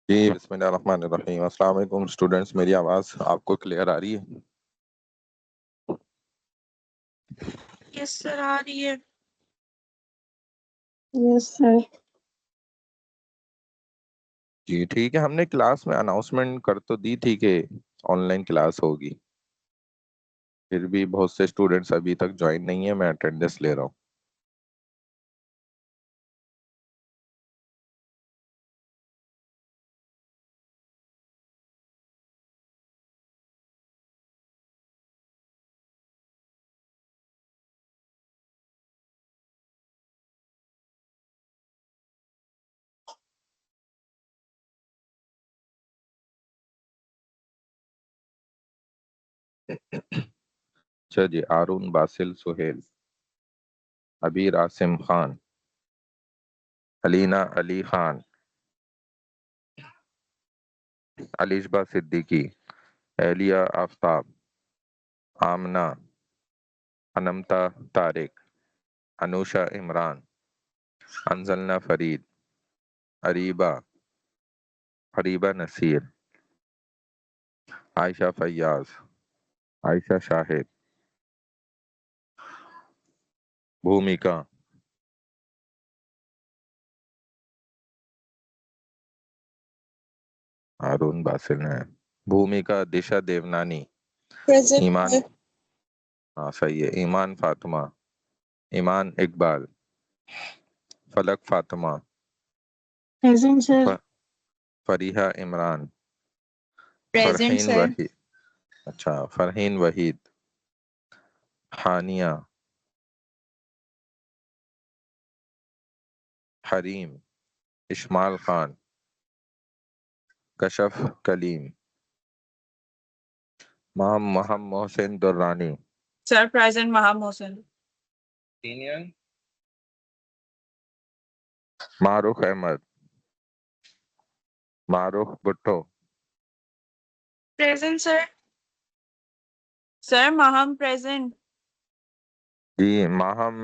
جی بسم اللہ الرحمن الرحیم۔ السلام علیکم اسٹوڈینٹس، میری آواز آپ کو کلیئر آ رہی ہے؟ یس سر آ رہی ہے۔ یس سر۔ جی ٹھیک ہے، ہم نے کلاس میں اناؤنسمنٹ کر تو دی تھی کہ آن لائن کلاس ہوگی، پھر بھی بہت سے اسٹوڈینٹس ابھی تک جوائن نہیں ہیں، میں اٹینڈنس لے رہا ہوں۔ اچھا جی، ہارون باسل سہیل، ابیر عاصم خان، علینا علی خان، علیشبہ صدیقی، اہلیہ آفتاب، آمنہ، انمتا طارق، انوشا عمران، انزلنا فرید، اریبہ نصیر، عائشہ فیاض، عائشہ شاہد، بھومکا، ہارون باسل ہے، بھومکا، دشا دیونانی، ایمان، پریزنٹ ہاں صحیح ہے، ایمان فاطمہ، ایمان اقبال، فلک فاطمہ، پریزنٹ سر۔ فریحہ عمران، پریزنٹ فرحین سر۔ وحید، اچھا فرحین وحید، حانیہ، حریم، اشمال خان، کشف کلیم، محمد محسن درانی، سر پریزنٹ مہا محسن۔ معروف احمد، معروف بھٹو، پریزنٹ سر۔ سر مہم پریزنٹ۔ جی ماہم،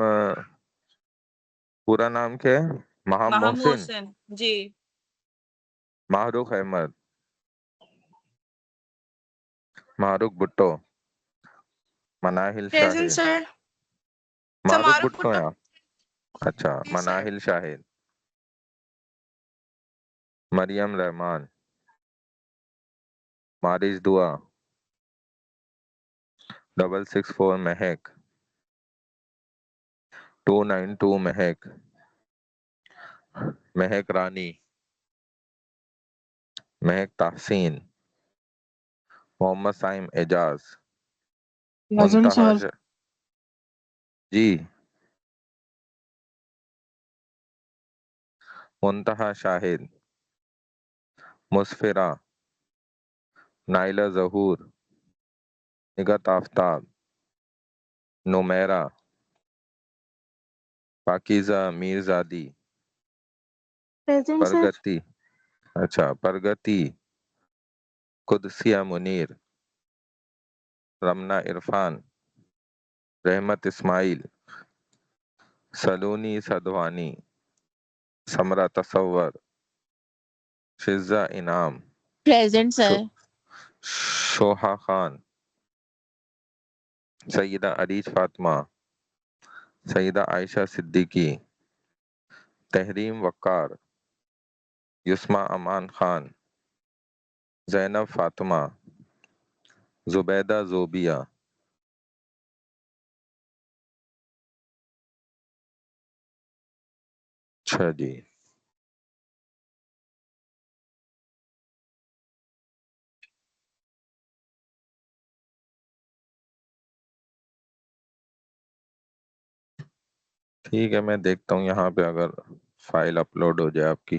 پورا نام کیا ہے؟ مہم مہا محسن، محسن جی۔ معروف احمد، معروف بھٹو، مناہل پریزنٹ شاہد، سر۔ معروف سمارو بھٹو بھٹو ہیں آپ؟ اچھا، جی سر۔ مناہل شاہد، مریم رحمان، مارج دعا، 664 مہک، 292 مہک، مہک رانی، مہک تحسین، محمد سائم اعجاز، پریزنٹ منتہا سر۔ جی منتہا شاہد، مسفرہ، نائلہ ظہور، نگت آفتاب، نمیرہ، پاکیزہ میرزادی، پریزنٹ سر۔ پرگتی، اچھا پرگتی، قدسیہ منیر، رمنا عرفان، رحمت اسماعیل، سلونی سدھوانی، سمرہ تصور، شزہ انعام، پریزنٹ سر۔ شوہا خان، سیدہ عریج فاطمہ، سیدہ عائشہ صدیقی، تحریم وقار، یسمہ امان خان، زینب فاطمہ، زبیدہ زوبیہ۔ اچھا جی، ٹھیک ہے، میں دیکھتا ہوں یہاں پہ اگر فائل اپلوڈ ہو جائے آپ کی۔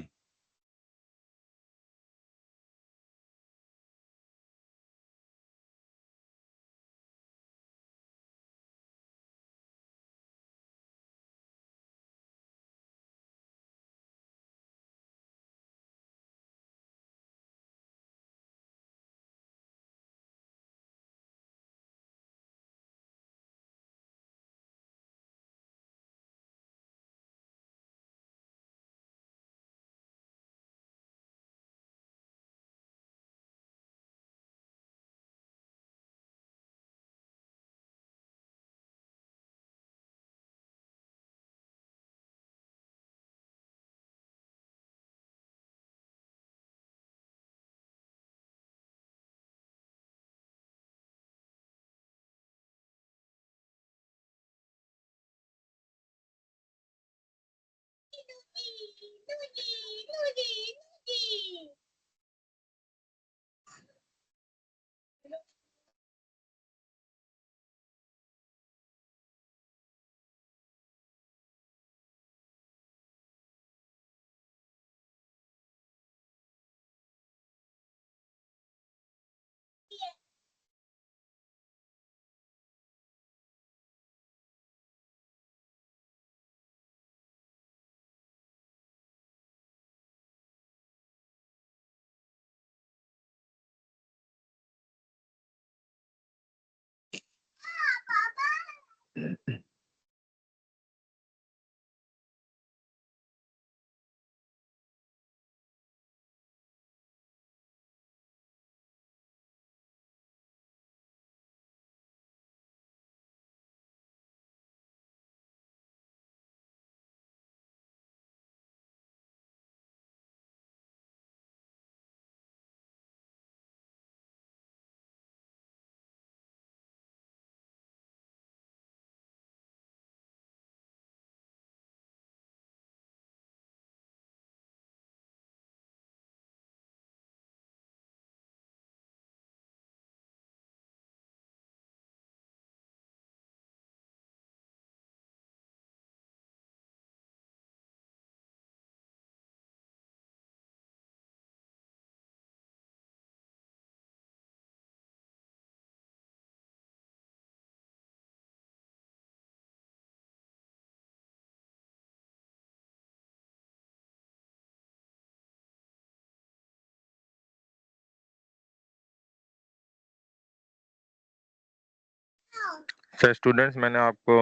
اسٹوڈینٹس میں نے آپ کو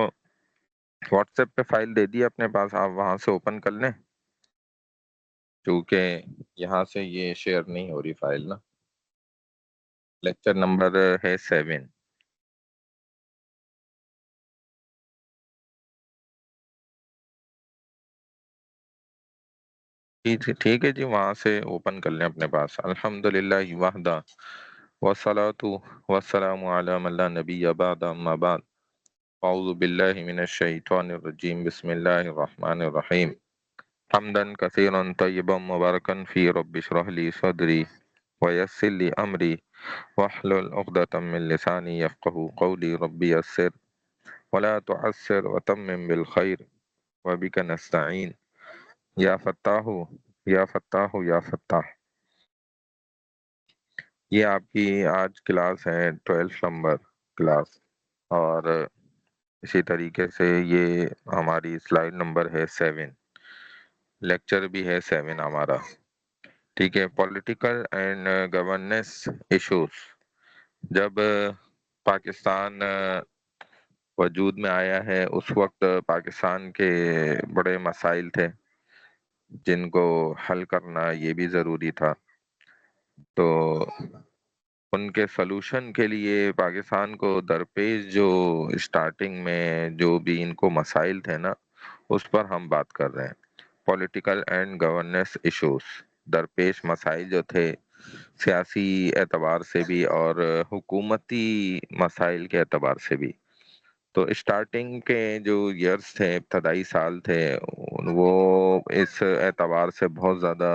واٹس ایپ پہ فائل دے دی اپنے پاس، آپ وہاں سے اوپن کر لیں، کیونکہ یہاں سے یہ شیئر نہیں ہو رہی فائل نا۔ لیکچر نمبر ہے 7۔ ٹھیک ہے جی، وہاں سے اوپن کر لیں اپنے پاس۔ الحمدللہ وحدہ والصلاۃ والسلام علی من لا نبی بعد، اما بعد، اعوذ باللہ من الشیطان الرجیم، بسم اللہ الرحمن الرحیم، حمدا کثیرا طیبا مبارکا فی، رب اشرح لی صدری ویسر لی امری واحلل عقدۃ من لسانی یفقہوا قولی، رب یسر ولا تعسر وتمم بالخیر وبک نستعین، یا فتاح یا فتاح یا فتاح۔ یہ آپ کی آج کلاس ہے 12 نمبر کلاس، اور اسی طریقے سے یہ ہماری سلائیڈ نمبر ہے 7، لیکچر بھی ہے 7 ہمارا، ٹھیک ہے۔ Political and governance issues. جب پاکستان وجود میں آیا ہے اس وقت پاکستان کے بڑے مسائل تھے جن کو حل کرنا یہ بھی ضروری تھا، تو ان کے سلوشن کے لیے پاکستان کو درپیش جو اسٹارٹنگ میں جو بھی ان کو مسائل تھے نا، اس پر ہم بات کر رہے ہیں۔ پولیٹیکل اینڈ گورننس ایشوز، درپیش مسائل جو تھے سیاسی اعتبار سے بھی اور حکومتی مسائل کے اعتبار سے بھی۔ تو اسٹارٹنگ کے جو ایئرز تھے، ابتدائی سال تھے، وہ اس اعتبار سے بہت زیادہ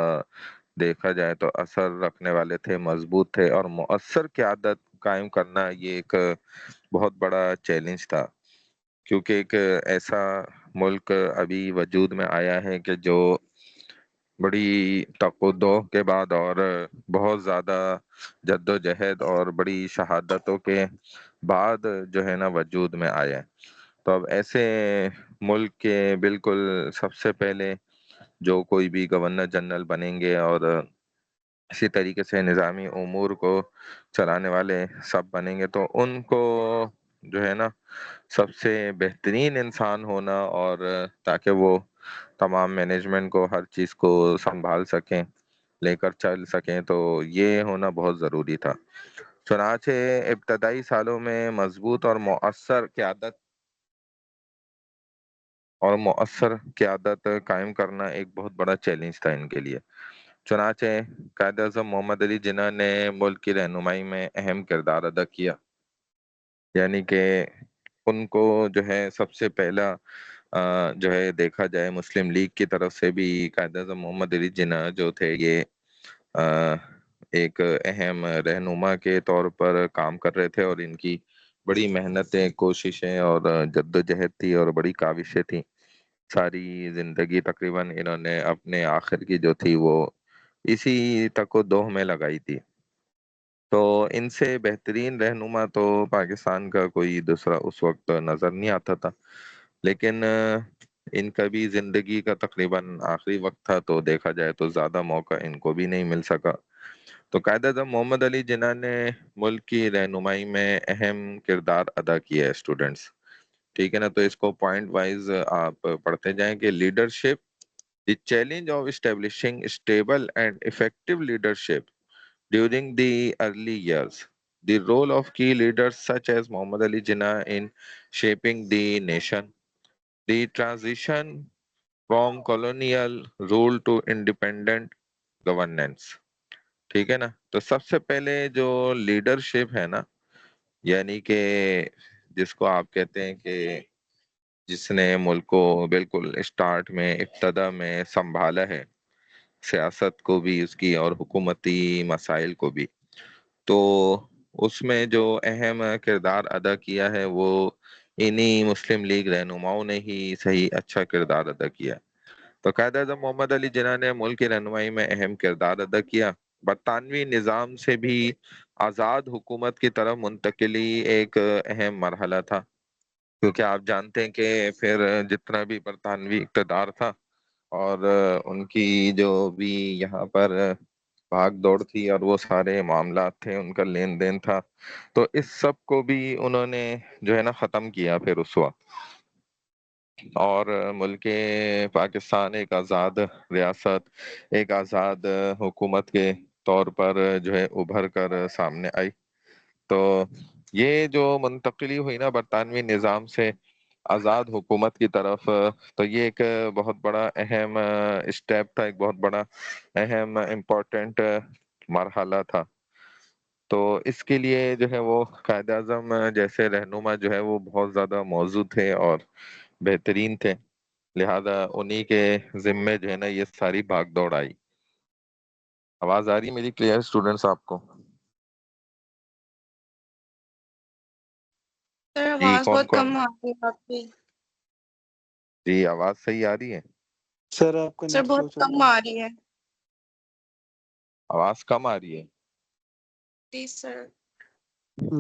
دیکھا جائے تو اثر رکھنے والے تھے، مضبوط تھے، اور مؤثر قیادت قائم کرنا یہ ایک بہت بڑا چیلنج تھا، کیونکہ ایک ایسا ملک ابھی وجود میں آیا ہے کہ جو بڑی تقدو کے بعد اور بہت زیادہ جد و جہد اور بڑی شہادتوں کے بعد جو ہے نا وجود میں آیا ہے۔ تو اب ایسے ملک کے بالکل سب سے پہلے جو کوئی بھی گورنر جنرل بنیں گے اور اسی طریقے سے نظامی امور کو چلانے والے سب بنیں گے، تو ان کو جو ہے نا سب سے بہترین انسان ہونا، اور تاکہ وہ تمام مینجمنٹ کو، ہر چیز کو سنبھال سکیں، لے کر چل سکیں، تو یہ ہونا بہت ضروری تھا۔ چنانچہ ابتدائی سالوں میں مضبوط اور مؤثر قیادت قائم کرنا ایک بہت بڑا چیلنج تھا ان کے لیے۔ چنانچہ قائد اعظم محمد علی جناح نے ملک کی رہنمائی میں اہم کردار ادا کیا، یعنی کہ ان کو جو ہے سب سے پہلا جو ہے دیکھا جائے مسلم لیگ کی طرف سے بھی قائد اعظم محمد علی جناح جو تھے یہ ایک اہم رہنما کے طور پر کام کر رہے تھے، اور ان کی بڑی محنتیں، کوششیں اور جد و جہد تھی اور بڑی کاوشیں تھیں. ساری زندگی تقریباً انہوں نے اپنے آخر کی جو تھی وہ اسی تک و دوہ میں لگائی تھی. تو ان سے بہترین رہنما تو پاکستان کا کوئی دوسرا اس وقت نظر نہیں آتا تھا، لیکن ان کا بھی زندگی کا تقریباً آخری وقت تھا، تو دیکھا جائے تو زیادہ موقع ان کو بھی نہیں مل سکا. تو قائد اعظم محمد علی جناح نے ملک کی رہنمائی میں اہم کردار ادا کیا ہے اسٹوڈنٹس. ٹھیک ہے نا، تو اس کو پوائنٹ وائز آپ پڑھتے جائیں کہ leadership, the challenge of establishing stable and effective leadership during the early years. The role of key leaders such as Muhammad Ali Jinnah in shaping the nation. The transition from colonial rule to independent governance. ٹھیک ہے نا، تو سب سے پہلے جو leadership ہے نا، یعنی کہ جس کو آپ کہتے ہیں کہ جس نے ملک کو بالکل اسٹارٹ میں، ابتدا میں سنبھالا ہے، سیاست کو بھی اس کی اور حکومتی مسائل کو بھی، تو اس میں جو اہم کردار ادا کیا ہے وہ انہی مسلم لیگ رہنماؤں نے ہی صحیح اچھا کردار ادا کیا. تو قائد اعظم محمد علی جناح نے ملک کی رہنمائی میں اہم کردار ادا کیا. برطانوی نظام سے بھی آزاد حکومت کی طرف منتقلی ایک اہم مرحلہ تھا، کیونکہ آپ جانتے ہیں کہ پھر جتنا بھی برطانوی اقتدار تھا اور ان کی جو بھی یہاں پر بھاگ دوڑ تھی اور وہ سارے معاملات تھے، ان کا لین دین تھا، تو اس سب کو بھی انہوں نے جو ہے نا ختم کیا پھر اس وقت. اور ملک پاکستان ایک آزاد ریاست، ایک آزاد حکومت کے طور پر جو ہے ابھر کر سامنے آئی. تو یہ جو منتقلی ہوئی نا برطانوی نظام سے آزاد حکومت کی طرف، تو یہ ایک بہت بڑا اہم اسٹیپ تھا، ایک بہت بڑا اہم امپورٹنٹ مرحلہ تھا. تو اس کے لیے جو ہے وہ قائد اعظم جیسے رہنما جو ہے وہ بہت زیادہ موزوں تھے اور بہترین تھے، لہذا انہی کے ذمے جو ہے نا یہ ساری بھاگ دوڑ آئی. آواز آ رہی ہے میری کلیئر اسٹوڈنٹس آپ کو؟ سر جی آواز کون بہت کون؟ کم آ رہی ہے آپ کی. جی آواز صحیح آ رہی ہے؟ سر آپ کا سر نیٹ بہت سلو چل کم رہا ہے. آ رہی ہے. آواز کم آ رہی ہے؟ Please sir.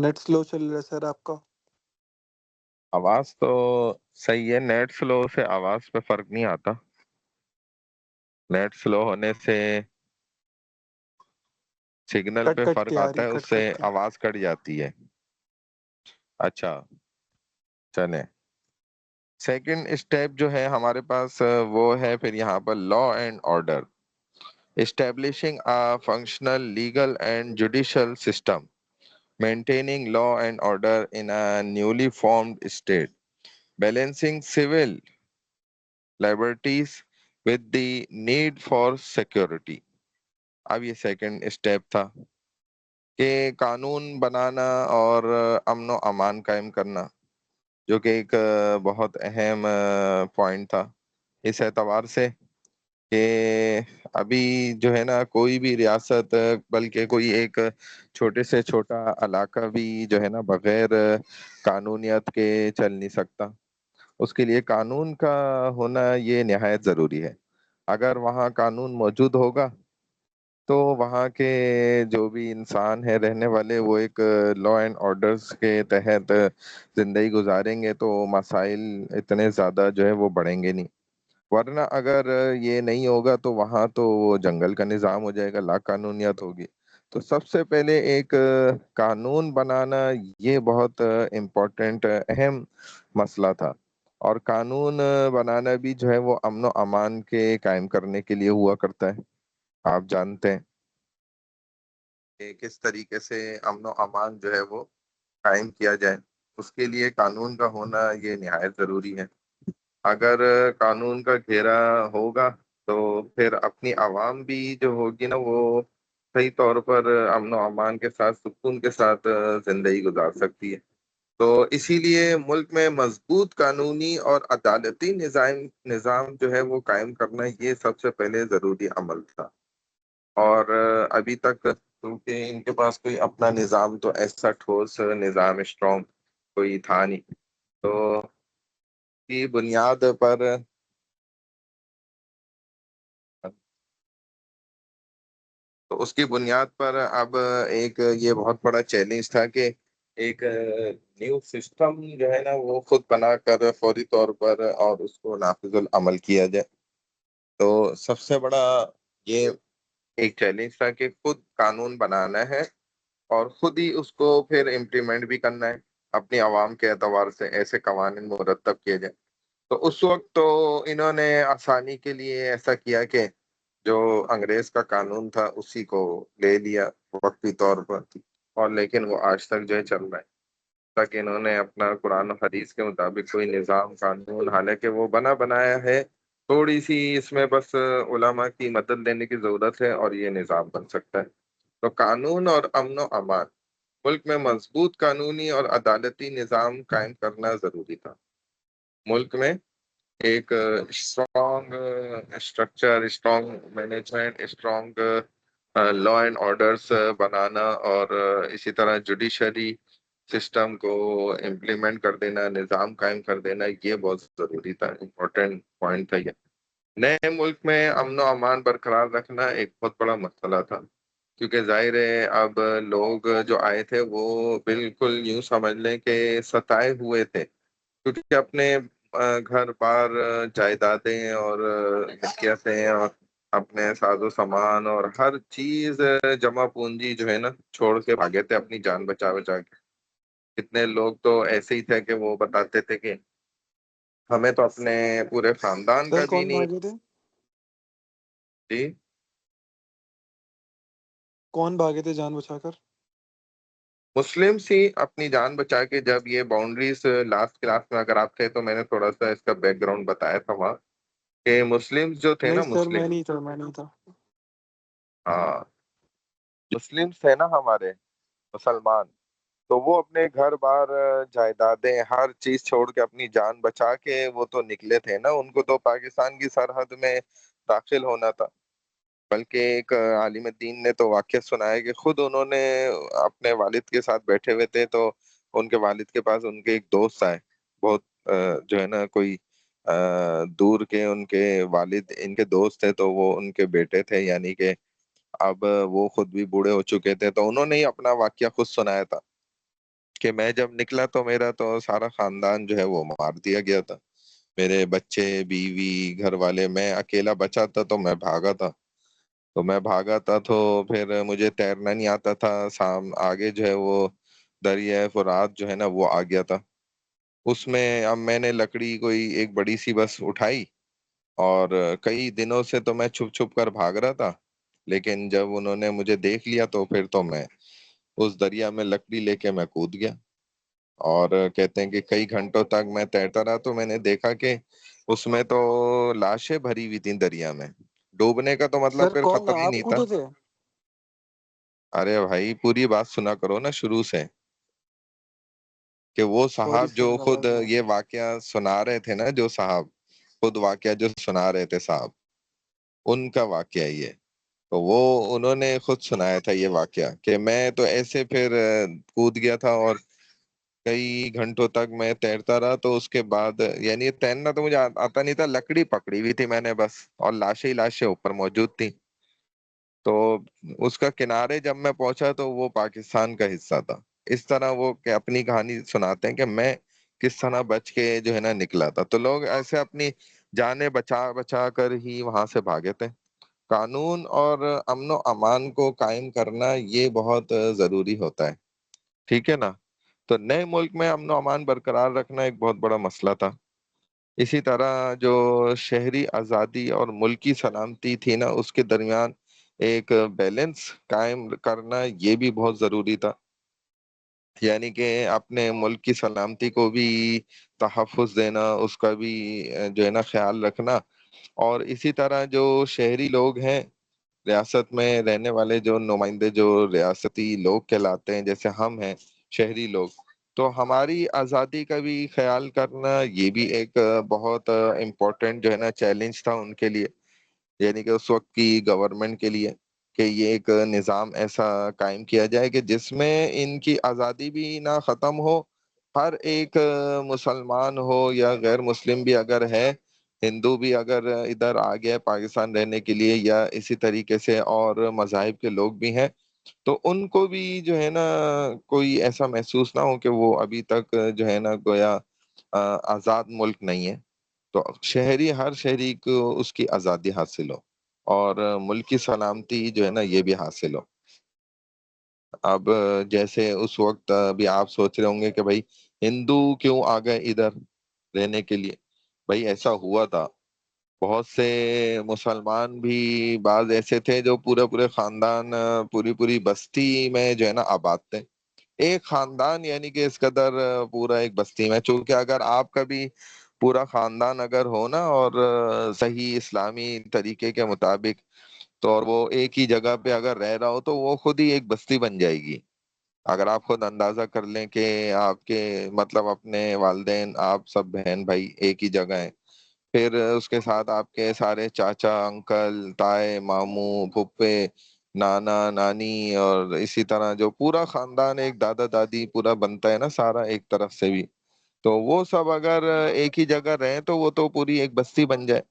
نیٹ سلو چل رہا ہے سر آپ کا. آواز تو صحیح ہے، نیٹ سلو سے آواز پہ فرق نہیں آتا. نیٹ سلو ہونے سے سگنل کٹ پہ کٹ فرق کے آ آتا رہی ہے، ہے، اس کٹ سے کٹ کے. آواز کٹ جاتی ہے. اچھا چلیں، سیکنڈ اسٹیپ جو ہے ہمارے پاس وہ ہے پھر یہاں پر law and order. Establishing a functional legal and judicial system, maintaining law and order in a newly formed state, balancing civil liberties with the need for security. اب یہ سیکنڈ اسٹیپ تھا کہ قانون بنانا اور امن و امان قائم کرنا، جو کہ ایک بہت اہم پوائنٹ تھا اس اعتبار سے کہ ابھی جو ہے نا کوئی بھی ریاست، بلکہ کوئی ایک چھوٹے سے چھوٹا علاقہ بھی جو ہے نا بغیر قانونیت کے چل نہیں سکتا. اس کے لیے قانون کا ہونا یہ نہایت ضروری ہے. اگر وہاں قانون موجود ہوگا تو وہاں کے جو بھی انسان ہیں رہنے والے، وہ ایک لا اینڈ آرڈرز کے تحت زندگی گزاریں گے، تو مسائل اتنے زیادہ جو ہے وہ بڑھیں گے نہیں. ورنہ اگر یہ نہیں ہوگا تو وہاں تو وہ جنگل کا نظام ہو جائے گا، لا قانونیت ہوگی. تو سب سے پہلے ایک قانون بنانا یہ بہت امپورٹنٹ اہم مسئلہ تھا. اور قانون بنانا بھی جو ہے وہ امن و امان کے قائم کرنے کے لیے ہوا کرتا ہے. آپ جانتے ہیں کہ کس طریقے سے امن و امان جو ہے وہ قائم کیا جائے، اس کے لیے قانون کا ہونا یہ نہایت ضروری ہے. اگر قانون کا گھیرا ہوگا تو پھر اپنی عوام بھی جو ہوگی نا وہ صحیح طور پر امن و امان کے ساتھ، سکون کے ساتھ زندگی گزار سکتی ہے. تو اسی لیے ملک میں مضبوط قانونی اور عدالتی نظام جو ہے وہ قائم کرنا یہ سب سے پہلے ضروری عمل تھا. اور ابھی تک کیونکہ ان کے پاس کوئی اپنا نظام تو ایسا ٹھوس نظام اسٹرانگ کوئی تھا نہیں، تو کی بنیاد پر اس کی بنیاد پر اب ایک یہ بہت بڑا چیلنج تھا کہ ایک نیو سسٹم جو ہے نا وہ خود بنا کر فوری طور پر اور اس کو نافذ العمل کیا جائے. تو سب سے بڑا یہ ایک چیلنج تھا کہ خود قانون بنانا ہے اور خود ہی اس کو پھر امپلیمنٹ بھی کرنا ہے، اپنی عوام کے اعتبار سے ایسے قوانین مرتب کیے جائیں. تو اس وقت تو انہوں نے آسانی کے لیے ایسا کیا کہ جو انگریز کا قانون تھا اسی کو لے لیا وقتی طور پر، اور لیکن وہ آج تک جو ہے چل رہا ہے. تک انہوں نے اپنا قرآن و حدیث کے مطابق کوئی نظام قانون حالانکہ وہ بنا بنایا ہے، تھوڑی سی اس میں بس علماء کی مدد لینے کی ضرورت ہے اور یہ نظام بن سکتا ہے. تو قانون اور امن و امان، ملک میں مضبوط قانونی اور عدالتی نظام قائم کرنا ضروری تھا. ملک میں ایک strong structure, strong management, strong law and orders بنانا اور اسی طرح جوڈیشری سسٹم کو امپلیمنٹ کر دینا، نظام قائم کر دینا، یہ بہت ضروری تھا، امپورٹنٹ پوائنٹ تھا یہ. نئے ملک میں امن و امان برقرار رکھنا ایک بہت بڑا مسئلہ تھا، کیونکہ ظاہر ہے اب لوگ جو آئے تھے وہ بالکل یوں سمجھ لیں کہ ستائے ہوئے تھے، کیونکہ اپنے گھر بار جائیدادیں اور ملکیتیں اور اپنے ساز و سامان اور ہر چیز جمع پونجی جو ہے نا چھوڑ کے بھاگے تھے اپنی جان بچا بچا کے. کتنے لوگ تو ایسے ہی تھے کہ وہ بتاتے تھے کہ ہمیں تو اپنے پورے خاندان کا سر بھی کون نہیں. بھاگے تھے؟ جی کون بھاگے تھے جان بچا کر؟ مسلمس ہی اپنی جان بچا کے. جب یہ باؤنڈریز لاسٹ کلاس میں اگر آپ تھے تو میں نے تھوڑا سا اس کا بیک گراؤنڈ بتایا تھا وہاں کہ مسلمس جو تھے نہیں نا، سر، مسلم، میں نہیں تھا. ہاں مسلمس تھے نا ہمارے مسلمان، تو وہ اپنے گھر بار جائیدادیں ہر چیز چھوڑ کے اپنی جان بچا کے وہ تو نکلے تھے نا. ان کو تو پاکستان کی سرحد میں داخل ہونا تھا. بلکہ ایک عالم دین نے تو واقعہ سنایا کہ خود انہوں نے اپنے والد کے ساتھ بیٹھے ہوئے تھے تو ان کے والد کے پاس ان کے ایک دوست آئے، بہت جو ہے نا کوئی دور کے ان کے والد ان کے دوست تھے، تو وہ ان کے بیٹے تھے، یعنی کہ اب وہ خود بھی بوڑھے ہو چکے تھے. تو انہوں نے ہی اپنا واقعہ خود سنایا تھا کہ میں جب نکلا تو میرا تو سارا خاندان جو ہے وہ مار دیا گیا تھا، میرے بچے، بیوی، گھر والے، میں اکیلا بچا تھا. تو میں بھاگا تھا تو پھر مجھے تیرنا نہیں آتا تھا. آگے جو ہے وہ دریائے فرات جو ہے نا وہ آ گیا تھا. اس میں اب میں نے لکڑی کوئی ایک بڑی سی بس اٹھائی اور کئی دنوں سے تو میں چھپ چھپ کر بھاگ رہا تھا، لیکن جب انہوں نے مجھے دیکھ لیا تو پھر تو میں اس دریا میں لکڑی لے کے میں کود گیا. اور کہتے ہیں کہ کئی گھنٹوں تک میں تیرتا رہا. تو میں نے دیکھا کہ اس میں تو لاشیں بھری ہوئی تھیں دریا میں. ڈوبنے کا تو مطلب سر پھر کون خطرہ ہی آپ نہیں تھا. کودے تھے؟ ارے بھائی پوری بات سنا کرو نا شروع سے، کہ وہ سوری صاحب جو سر، خود غلط بات. یہ واقعہ سنا رہے تھے نا، جو صاحب خود واقعہ جو سنا رہے تھے صاحب، ان کا واقعہ یہ. تو وہ انہوں نے خود سنایا تھا یہ واقعہ کہ میں تو ایسے پھر کود گیا تھا اور کئی گھنٹوں تک میں تیرتا رہا. تو اس کے بعد یعنی تیرنا تو مجھے آتا نہیں تھا، لکڑی پکڑی ہوئی تھی میں نے بس، اور لاشیں ہی لاشیں اوپر موجود تھی. تو اس کا کنارے جب میں پہنچا تو وہ پاکستان کا حصہ تھا. اس طرح وہ کہ اپنی کہانی سناتے ہیں کہ میں کس طرح بچ کے جو ہے نا نکلا تھا. تو لوگ ایسے اپنی جانیں بچا بچا کر ہی وہاں سے بھاگے تھے. قانون اور امن و امان کو قائم کرنا یہ بہت ضروری ہوتا ہے، ٹھیک ہے نا. تو نئے ملک میں امن و امان برقرار رکھنا ایک بہت بڑا مسئلہ تھا. اسی طرح جو شہری آزادی اور ملکی سلامتی تھی نا، اس کے درمیان ایک بیلنس قائم کرنا یہ بھی بہت ضروری تھا. یعنی کہ اپنے ملک کی سلامتی کو بھی تحفظ دینا، اس کا بھی جو ہے نا خیال رکھنا. اور اسی طرح جو شہری لوگ ہیں، ریاست میں رہنے والے جو نمائندے جو ریاستی لوگ کہلاتے ہیں، جیسے ہم ہیں شہری لوگ، تو ہماری آزادی کا بھی خیال کرنا یہ بھی ایک بہت امپورٹنٹ جو ہے نا چیلنج تھا ان کے لیے، یعنی کہ اس وقت کی گورنمنٹ کے لیے، کہ یہ ایک نظام ایسا قائم کیا جائے کہ جس میں ان کی آزادی بھی نہ ختم ہو، ہر ایک مسلمان ہو یا غیر مسلم بھی اگر ہے، ہندو بھی اگر ادھر آ گیا ہے پاکستان رہنے کے لیے، یا اسی طریقے سے اور مذاہب کے لوگ بھی ہیں، تو ان کو بھی جو ہے نا کوئی ایسا محسوس نہ ہو کہ وہ ابھی تک جو ہے نا گویا آزاد ملک نہیں ہے۔ تو ہر شہری کو اس کی آزادی حاصل ہو، اور ملک کی سلامتی جو ہے نا یہ بھی حاصل ہو۔ اب جیسے اس وقت بھی آپ سوچ رہے ہوں گے کہ بھائی ہندو کیوں آ گئے ادھر رہنے کے لیے؟ بھائی ایسا ہوا تھا، بہت سے مسلمان بھی بعض ایسے تھے جو پورے خاندان، پوری بستی میں جو ہے نا آباد تھے۔ ایک خاندان یعنی کہ اس قدر پورا ایک بستی میں، چونکہ اگر آپ کا بھی پورا خاندان اگر ہو نا اور صحیح اسلامی طریقے کے مطابق، تو اور وہ ایک ہی جگہ پہ اگر رہ رہا ہو تو وہ خود ہی ایک بستی بن جائے گی۔ اگر آپ خود اندازہ کر لیں کہ آپ کے مطلب اپنے والدین، آپ سب بہن بھائی ایک ہی جگہ ہیں، پھر اس کے ساتھ آپ کے سارے چاچا، انکل، تائے، ماموں، پھپھے، نانا، نانی، اور اسی طرح جو پورا خاندان، ایک دادا دادی پورا بنتا ہے نا سارا ایک طرف سے بھی، تو وہ سب اگر ایک ہی جگہ رہیں تو وہ تو پوری ایک بستی بن جائے۔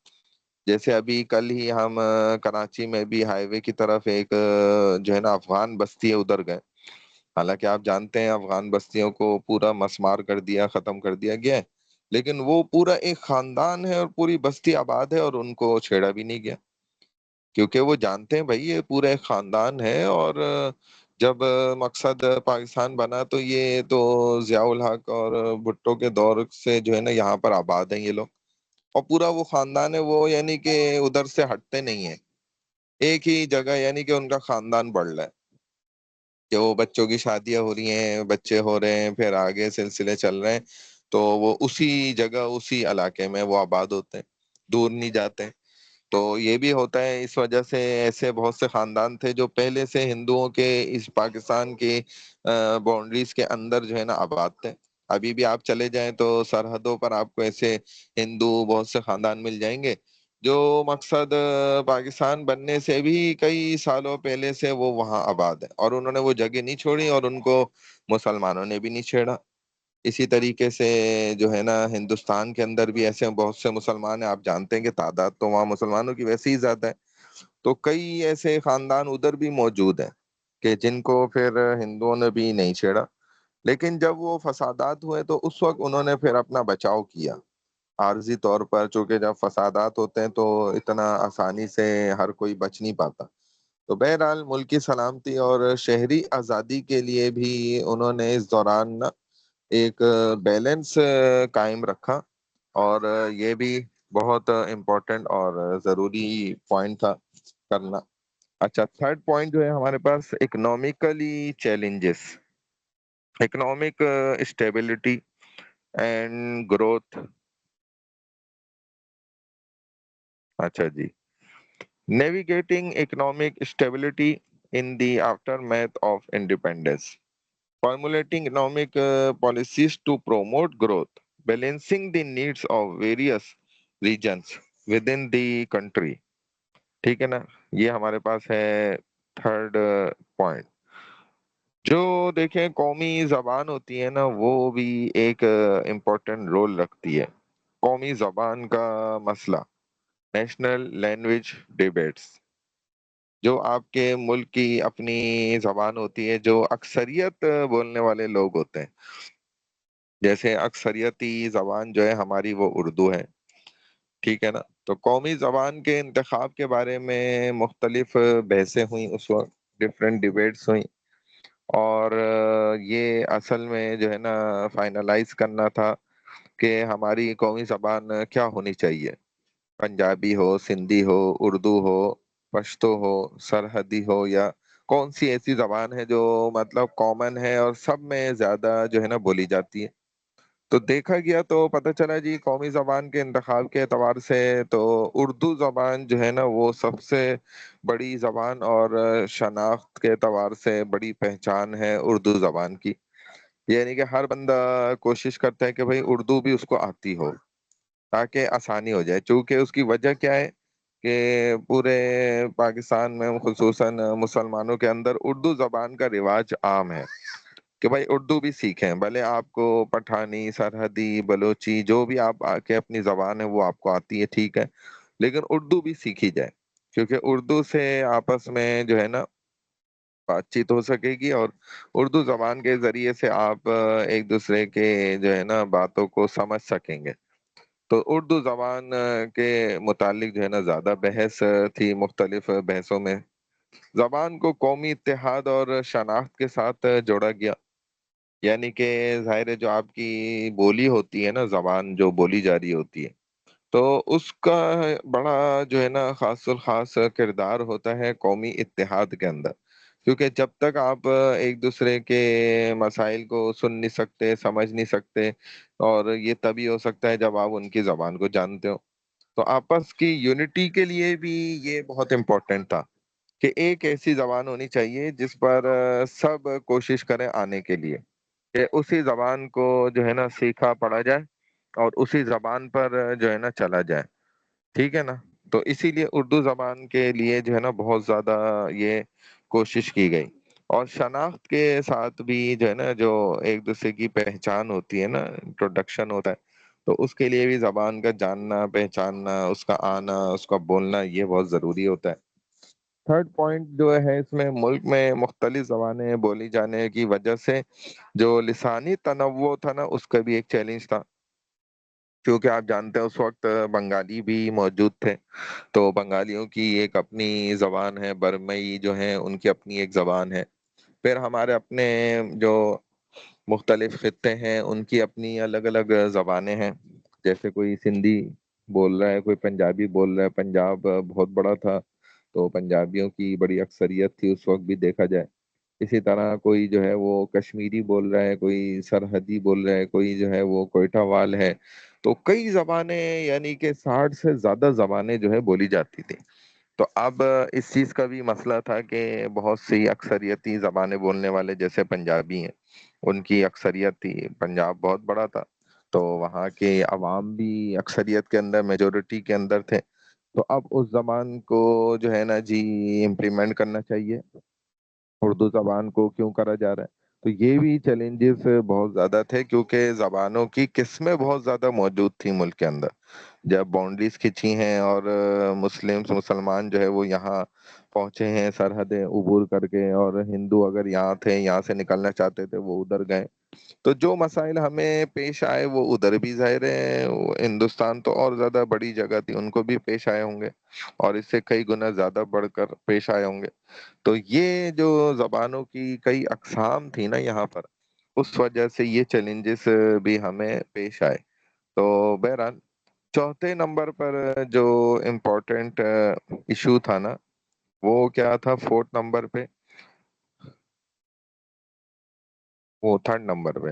جیسے ابھی کل ہی ہم کراچی میں بھی ہائی وے کی طرف ایک جو ہے نا افغان بستی ہے، ادھر گئے۔ حالانکہ آپ جانتے ہیں افغان بستیوں کو پورا مسمار کر دیا، ختم کر دیا گیا ہے، لیکن وہ پورا ایک خاندان ہے اور پوری بستی آباد ہے، اور ان کو چھیڑا بھی نہیں گیا، کیونکہ وہ جانتے ہیں بھائی یہ پورا ایک خاندان ہے، اور جب مقصد پاکستان بنا تو یہ تو ضیاء الحق اور بھٹو کے دور سے جو ہے نا یہاں پر آباد ہیں یہ لوگ، اور پورا وہ خاندان ہے، وہ یعنی کہ ادھر سے ہٹتے نہیں ہیں، ایک ہی جگہ یعنی کہ ان کا خاندان بڑھ رہا ہے، کہ وہ بچوں کی شادیاں ہو رہی ہیں، بچے ہو رہے ہیں، پھر آگے سلسلے چل رہے ہیں، تو وہ اسی جگہ اسی علاقے میں وہ آباد ہوتے ہیں، دور نہیں جاتے ہیں۔ تو یہ بھی ہوتا ہے، اس وجہ سے ایسے بہت سے خاندان تھے جو پہلے سے ہندوؤں کے اس پاکستان کی باؤنڈریز کے اندر جو ہے نا آباد تھے۔ ابھی بھی آپ چلے جائیں تو سرحدوں پر آپ کو ایسے ہندو بہت سے خاندان مل جائیں گے جو مقصد پاکستان بننے سے بھی کئی سالوں پہلے سے وہ وہاں آباد ہے، اور انہوں نے وہ جگہ نہیں چھوڑی، اور ان کو مسلمانوں نے بھی نہیں چھیڑا۔ اسی طریقے سے جو ہے نا ہندوستان کے اندر بھی ایسے بہت سے مسلمان ہیں، آپ جانتے ہیں کہ تعداد تو وہاں مسلمانوں کی ویسے ہی زیادہ ہے، تو کئی ایسے خاندان ادھر بھی موجود ہیں کہ جن کو پھر ہندوؤں نے بھی نہیں چھیڑا، لیکن جب وہ فسادات ہوئے تو اس وقت انہوں نے پھر اپنا بچاؤ کیا عارضی طور پر، چونکہ جب فسادات ہوتے ہیں تو اتنا آسانی سے ہر کوئی بچ نہیں پاتا۔ تو بہرحال ملک کی سلامتی اور شہری آزادی کے لیے بھی انہوں نے اس دوران نا ایک بیلنس قائم رکھا، اور یہ بھی بہت امپورٹنٹ اور ضروری پوائنٹ تھا کرنا۔ اچھا، تھرڈ پوائنٹ جو ہے ہمارے پاس economically challenges, economic stability and growth. اچھا جی، navigating economic stability in the aftermath of independence, formulating economic policies to promote growth, balancing the needs of various regions within the country۔ ٹھیک ہے نا، یہ ہمارے پاس ہے تھرڈ پوائنٹ۔ جو دیکھیں قومی زبان ہوتی ہے نا وہ بھی ایک امپورٹنٹ رول رکھتی ہے۔ قومی زبان کا مسئلہ، نیشنل لینگویج ڈیبیٹس، جو آپ کے ملک کی اپنی زبان ہوتی ہے، جو اکثریت بولنے والے لوگ ہوتے ہیں، جیسے اکثریتی زبان جو ہے ہماری وہ اردو ہے، ٹھیک ہے نا۔ تو قومی زبان کے انتخاب کے بارے میں مختلف بحثیں ہوئیں اس وقت، ڈفرینٹ ڈیبیٹس ہوئیں، اور یہ اصل میں جو ہے نا فائنلائز کرنا تھا کہ ہماری قومی زبان کیا ہونی چاہیے، پنجابی ہو، سندھی ہو، اردو ہو، پشتو ہو، سرحدی ہو، یا کون سی ایسی زبان ہے جو مطلب کامن ہے اور سب میں زیادہ جو ہے نا بولی جاتی ہے۔ تو دیکھا گیا تو پتہ چلا جی قومی زبان کے انتخاب کے اعتبار سے تو اردو زبان جو ہے نا وہ سب سے بڑی زبان، اور شناخت کے اعتبار سے بڑی پہچان ہے اردو زبان کی۔ یعنی کہ ہر بندہ کوشش کرتا ہے کہ بھائی اردو بھی اس کو آتی ہو تاکہ آسانی ہو جائے، چونکہ اس کی وجہ کیا ہے کہ پورے پاکستان میں خصوصاً مسلمانوں کے اندر اردو زبان کا رواج عام ہے کہ بھائی اردو بھی سیکھیں، بھلے آپ کو پٹھانی، سرحدی، بلوچی جو بھی آپ کے اپنی زبان ہے وہ آپ کو آتی ہے، ٹھیک ہے، لیکن اردو بھی سیکھی جائے، کیونکہ اردو سے آپس میں جو ہے نا بات چیت ہو سکے گی، اور اردو زبان کے ذریعے سے آپ ایک دوسرے کے جو ہے نا باتوں کو سمجھ سکیں گے۔ تو اردو زبان کے متعلق جو ہے نا زیادہ بحث تھی مختلف بحثوں میں۔ زبان کو قومی اتحاد اور شناخت کے ساتھ جوڑا گیا، یعنی کہ ظاہر ہے جو آپ کی بولی ہوتی ہے نا، زبان جو بولی جا رہی ہوتی ہے، تو اس کا بڑا جو ہے نا خاص الخاص کردار ہوتا ہے قومی اتحاد کے اندر، کیونکہ جب تک آپ ایک دوسرے کے مسائل کو سن نہیں سکتے، سمجھ نہیں سکتے، اور یہ تبھی ہو سکتا ہے جب آپ ان کی زبان کو جانتے ہو، تو آپس کی یونٹی کے لیے بھی یہ بہت امپورٹنٹ تھا کہ ایک ایسی زبان ہونی چاہیے جس پر سب کوشش کریں آنے کے لیے، کہ اسی زبان کو جو ہے نا سیکھا پڑھا جائے اور اسی زبان پر جو ہے نا چلا جائے، ٹھیک ہے نا۔ تو اسی لیے اردو زبان کے لیے جو ہے نا بہت زیادہ یہ کوشش کی گئی، اور شناخت کے ساتھ بھی جو ہے نا جو ایک دوسرے کی پہچان ہوتی ہے نا، انٹروڈکشن ہوتا ہے، تو اس کے لیے بھی زبان کا جاننا، پہچاننا، اس کا آنا، اس کا بولنا، یہ بہت ضروری ہوتا ہے۔ تھرڈ پوائنٹ جو ہے اس میں، ملک میں مختلف زبانیں بولی جانے کی وجہ سے جو لسانی تنوع تھا نا، اس کا بھی ایک چیلنج تھا، کیونکہ آپ جانتے ہیں اس وقت بنگالی بھی موجود تھے، تو بنگالیوں کی ایک اپنی زبان ہے، برمئی جو ہے ان کی اپنی ایک زبان ہے، پھر ہمارے اپنے جو مختلف خطے ہیں ان کی اپنی الگ الگ زبانیں ہیں، جیسے کوئی سندھی بول رہا ہے، کوئی پنجابی بول رہا ہے، پنجاب بہت بڑا تھا تو پنجابیوں کی بڑی اکثریت تھی اس وقت بھی دیکھا جائے، اسی طرح کوئی جو ہے وہ کشمیری بول رہا ہے، کوئی سرحدی بول رہا ہے، کوئی جو ہے وہ کوئٹہ وال ہے، تو کئی زبانیں، یعنی کہ 60 سے زیادہ زبانیں جو ہے بولی جاتی تھی۔ تو اب اس چیز کا بھی مسئلہ تھا کہ بہت سی اکثریتی زبانیں بولنے والے جیسے پنجابی ہیں، ان کی اکثریت تھی، پنجاب بہت بڑا تھا، تو وہاں کے عوام بھی اکثریت کے اندر، میجورٹی کے اندر تھے، تو اب اس زبان کو جو ہے نا جی امپلیمنٹ کرنا چاہیے، اردو زبان کو کیوں کرا جا رہا ہے، تو یہ بھی چیلنجز بہت زیادہ تھے، کیونکہ زبانوں کی قسمیں بہت زیادہ موجود تھیں ملک کے اندر، جب باؤنڈریز کھینچی ہیں اور مسلمان جو ہے وہ یہاں پہنچے ہیں سرحدیں عبور کر کے، اور ہندو اگر یہاں تھے، یہاں سے نکلنا چاہتے تھے، وہ ادھر گئے، تو جو مسائل ہمیں پیش آئے وہ ادھر بھی ظاہر ہے، ہندوستان تو اور زیادہ بڑی جگہ تھی، ان کو بھی پیش آئے ہوں گے، اور اس سے کئی گنا زیادہ بڑھ کر پیش آئے ہوں گے، تو یہ جو زبانوں کی کئی اقسام تھی نا یہاں پر، اس وجہ سے یہ چیلنجز بھی ہمیں پیش آئے۔ تو بہرحال چوتھے نمبر پر جو امپورٹنٹ ایشو تھا نا، وہ کیا تھا فورتھ نمبر پہ، وہ تھرڈ نمبر پہ،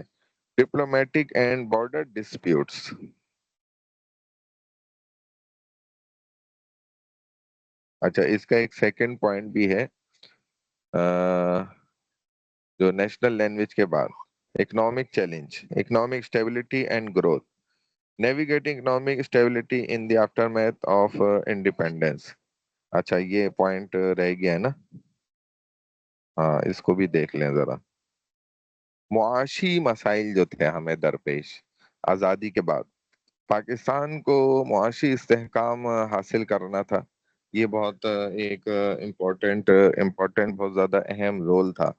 ڈپلومیٹک اینڈ بارڈر ڈسپیوٹس۔ اچھا، اس کا ایک سیکنڈ پوائنٹ بھی ہے، جو نیشنل لینگویج کے بعد economic challenge, economic stability and growth, navigating economic stability in the aftermath of independence. اچھا، یہ پوائنٹ رہ گیا ہے نا، ہاں اس کو بھی دیکھ لیں ذرا۔ معاشی مسائل جو تھے ہمیں درپیش آزادی کے بعد، پاکستان کو معاشی استحکام حاصل کرنا تھا، یہ بہت ایک امپورٹنٹ بہت زیادہ اہم رول تھا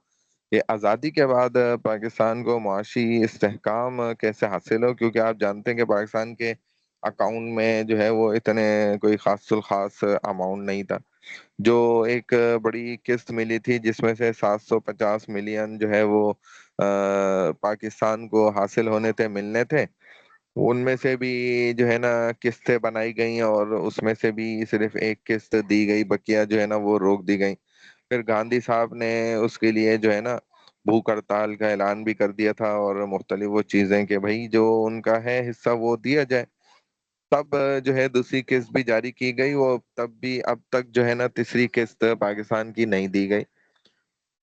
کہ آزادی کے بعد پاکستان کو معاشی استحکام کیسے حاصل ہو، کیونکہ آپ جانتے ہیں کہ پاکستان کے اکاؤنٹ میں جو ہے وہ اتنے کوئی خاص الخاص اماؤنٹ نہیں تھا، جو ایک بڑی قسط ملی تھی جس میں سے 750 ملین جو ہے وہ پاکستان کو حاصل ہونے تھے، ملنے تھے، ان میں سے بھی جو ہے نا قسطیں بنائی گئیں، اور اس میں سے بھی صرف ایک قسط دی گئی، بقیہ جو ہے نا وہ روک دی گئی، پھر گاندھی صاحب نے اس کے لیے جو ہے نا بھوک ہڑتال کا اعلان بھی کر دیا تھا، اور مختلف وہ چیزیں کہ بھائی جو ان کا ہے حصہ وہ دیا جائے، تب جو ہے دوسری قسط بھی جاری کی گئی، وہ تب بھی اب تک جو ہے نا تیسری قسط پاکستان کی نہیں دی گئی،